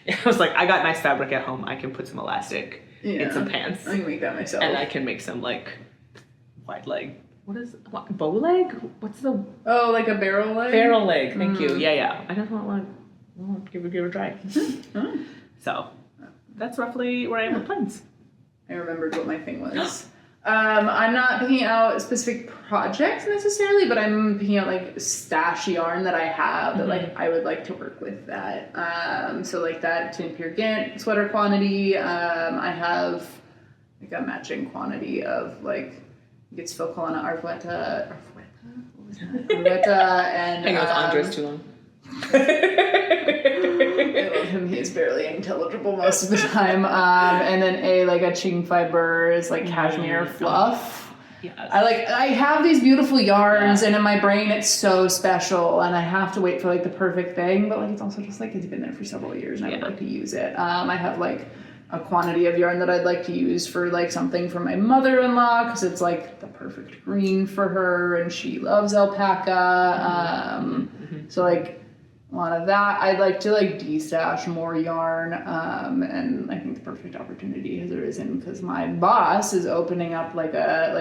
I was like, I got nice fabric at home, I can put some elastic in some pants. I can make that myself. And I can make some like wide leg. Bow leg? What's the... Oh, like a barrel leg? Barrel leg, thank you. Yeah. I don't want we'll give it a try. So that's roughly where I am with plans. I remembered what my thing was. I'm not picking out specific projects necessarily, but I'm picking out like stash yarn that I have that like I would like to work with that. So like that Tin Pure Gant sweater quantity. I have like a matching quantity of like it's Filcona Arvetta. Arvetta and I think it was Andres too long. I love him. He's barely intelligible most of the time. And then a Ching Fibers like cashmere fluff. Yes. I have these beautiful yarns, and in my brain it's so special, and I have to wait for like the perfect thing. But like it's also just like it's been there for several years, and I would like to use it. I have like a quantity of yarn that I'd like to use for like something for my mother-in-law because it's like the perfect green for her, and she loves alpaca. So like a lot of that. I'd like to like de-stash more yarn, and I think the perfect opportunity has arisen because my boss is opening up like a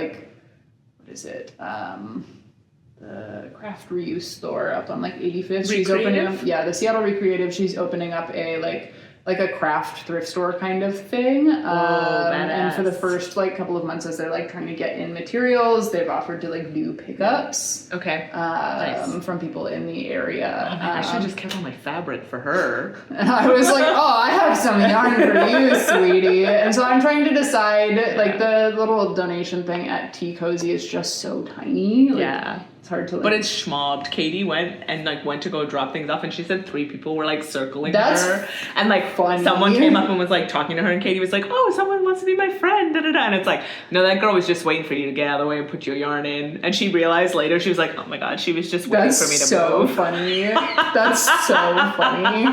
what is it? The craft reuse store up on like 85th. She's opening up the Seattle Recreative. She's opening up a like a craft thrift store kind of thing. And for the first like couple of months as they're like trying to get in materials, they've offered to like do pickups. Okay. Nice. From people in the area. Oh I should have just kept all my fabric for her. And I was like, I have some yarn for you, sweetie. And so I'm trying to decide, like the little donation thing at Tea Cozy is just so tiny. Like, it's hard to like... But it's schmobbed. Katie went to go drop things off, and she said 3 people were like circling her. And like funny. Someone came up and was like talking to her, and Katie was like, "Oh, someone wants to be my friend." Da, da, da. And it's like, no, that girl was just waiting for you to get out of the way and put your yarn in. And she realized later, she was like, "Oh my god, she was just waiting for me to so move." Funny. That's so funny.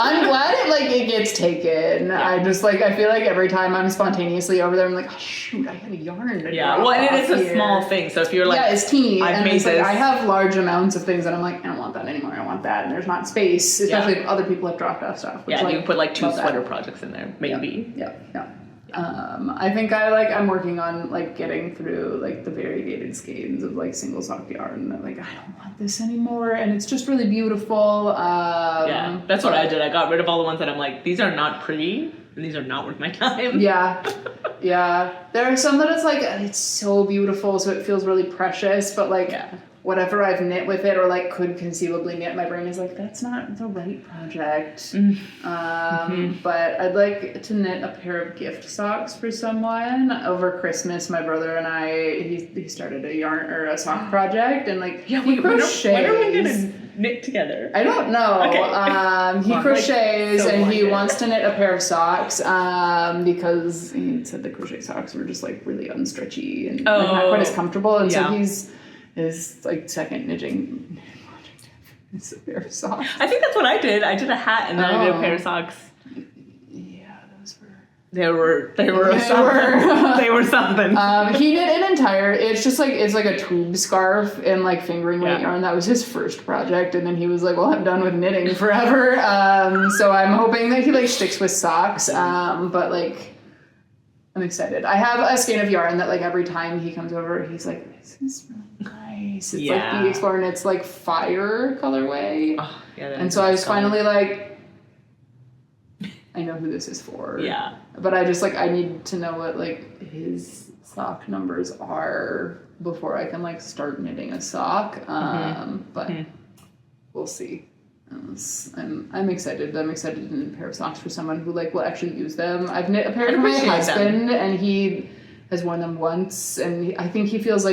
I'm glad it gets taken. Yeah. I just I feel like every time I'm spontaneously over there, I'm like, oh shoot, I had a yarn to drop Well, and it is here. a small thing, so if you're like, it's teeny, I've and made it's this. I have large amounts of things that I'm like, I don't want that anymore. I want that, and there's not space, especially if other people have dropped off stuff. Which, you can put like 2 sweater projects in there, maybe. Yeah. I think I'm working on like getting through like the variegated skeins of like single sock yarn that like I don't want this anymore, and it's just really beautiful. That's what I did. I got rid of all the ones that I'm like, these are not pretty and these are not worth my time. There are some that it's so beautiful, so it feels really precious, but whatever I've knit with it or like could conceivably knit, my brain is like, that's not the right project. But I'd like to knit a pair of gift socks for someone. Over Christmas, my brother and he started a yarn or a sock project, and he crochets. When are we gonna knit together? I don't know. Okay. He crochets so and he wants to knit a pair of socks because he said the crochet socks were just really unstretchy and not quite as comfortable, and so his second knitting project is a pair of socks. I think that's what I did. I did a hat and then I did a pair of socks. Yeah, those were... They were something. They were something. He knit an entire... It's just it's like a tube scarf and fingering weight yarn. That was his first project, and then he was like, well, I'm done with knitting forever. So I'm hoping that he sticks with socks. But I'm excited. I have a skein of yarn that every time he comes over, he's like, this is really nice. It's the Explorer Knits fire colorway. Oh, and so I was finally I know who this is for. Yeah. But I just I need to know what his sock numbers are before I can start knitting a sock. But we'll see. I'm excited. I'm excited to knit a pair of socks for someone who will actually use them. I've knit a pair for my husband, and he has worn them once, and I think he feels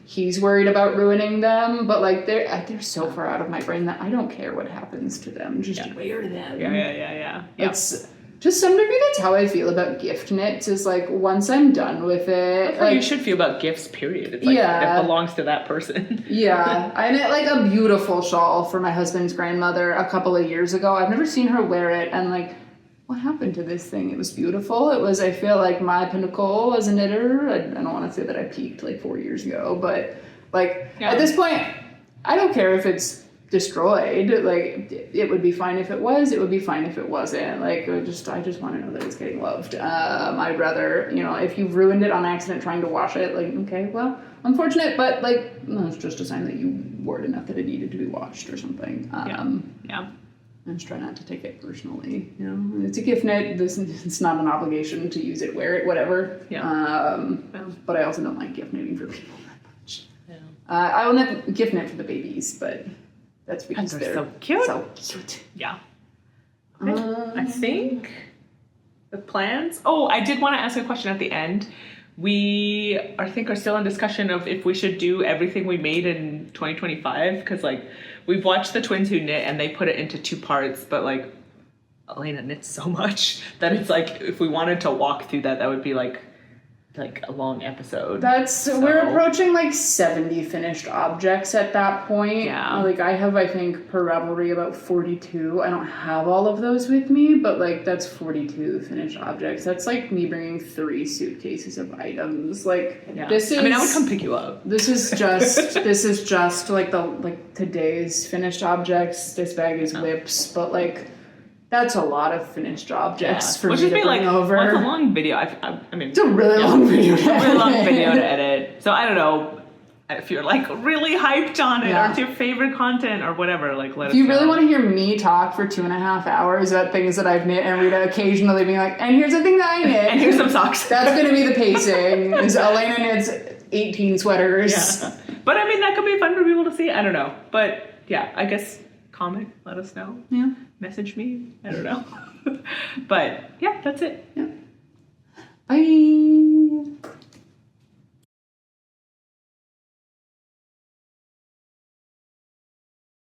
he's worried about ruining them, but they're so far out of my brain that I don't care what happens to them. Just wear them. Yeah. It's to some degree that's how I feel about gift knits. Is once I'm done with it, that's how you should feel about gifts. Period. It's it belongs to that person. I knit a beautiful shawl for my husband's grandmother a couple of years ago. I've never seen her wear it, and what happened to this thing? It was beautiful. It was, I feel my pinnacle as a knitter. I don't want to say that I peaked 4 years ago, but at this point, I don't care if it's destroyed. Like, it would be fine if it was, it would be fine if it wasn't. Like, I just want to know that it's getting loved. I'd rather, you know, if you've ruined it on accident trying to wash it, like, okay, well, unfortunate, but like, no, it's just a sign that you wore it enough that it needed to be washed or something. Yeah. I just try not to take it personally, you know. It's a gift knit. It's not an obligation to use it, wear it, whatever. Yeah. But I also don't like gift knitting for people that much. Yeah. I will gift knit for the babies, but that's because they're so cute. So cute. Yeah. I think the plans. Oh, I did want to ask a question at the end. We, I think, are still in discussion of if we should do everything we made in 2025, because like we've watched the twins who knit and they put it into 2 parts, but like Alaina knits so much that it's like if we wanted to walk through that would be like a long episode. We're approaching like 70 finished objects at that point. Yeah. Like I have, I think, per Ravelry about 42. I don't have all of those with me, but like that's 42 finished objects. That's like me bringing 3 suitcases of items. Like this is. I mean, I would come pick you up. This is just like today's finished objects. This bag is whips, but like. That's a lot of finished objects for me to bring over. Well, it's a long video. I mean, it's a really long video. To really long video to edit. So I don't know if you're like really hyped on it or it's your favorite content or whatever. Like, let us know. If you really want to hear me talk for 2.5 hours about things that I've knit, and Rita occasionally being like, "And here's the thing that I knit," and here's some socks. That's going to be the pacing. Is Alaina knits 18 sweaters. Yeah. But I mean, that could be fun for people to see. I don't know, but yeah, I guess comment, let us know. Yeah. Message me. I don't know. But yeah, that's it. Yeah. Bye.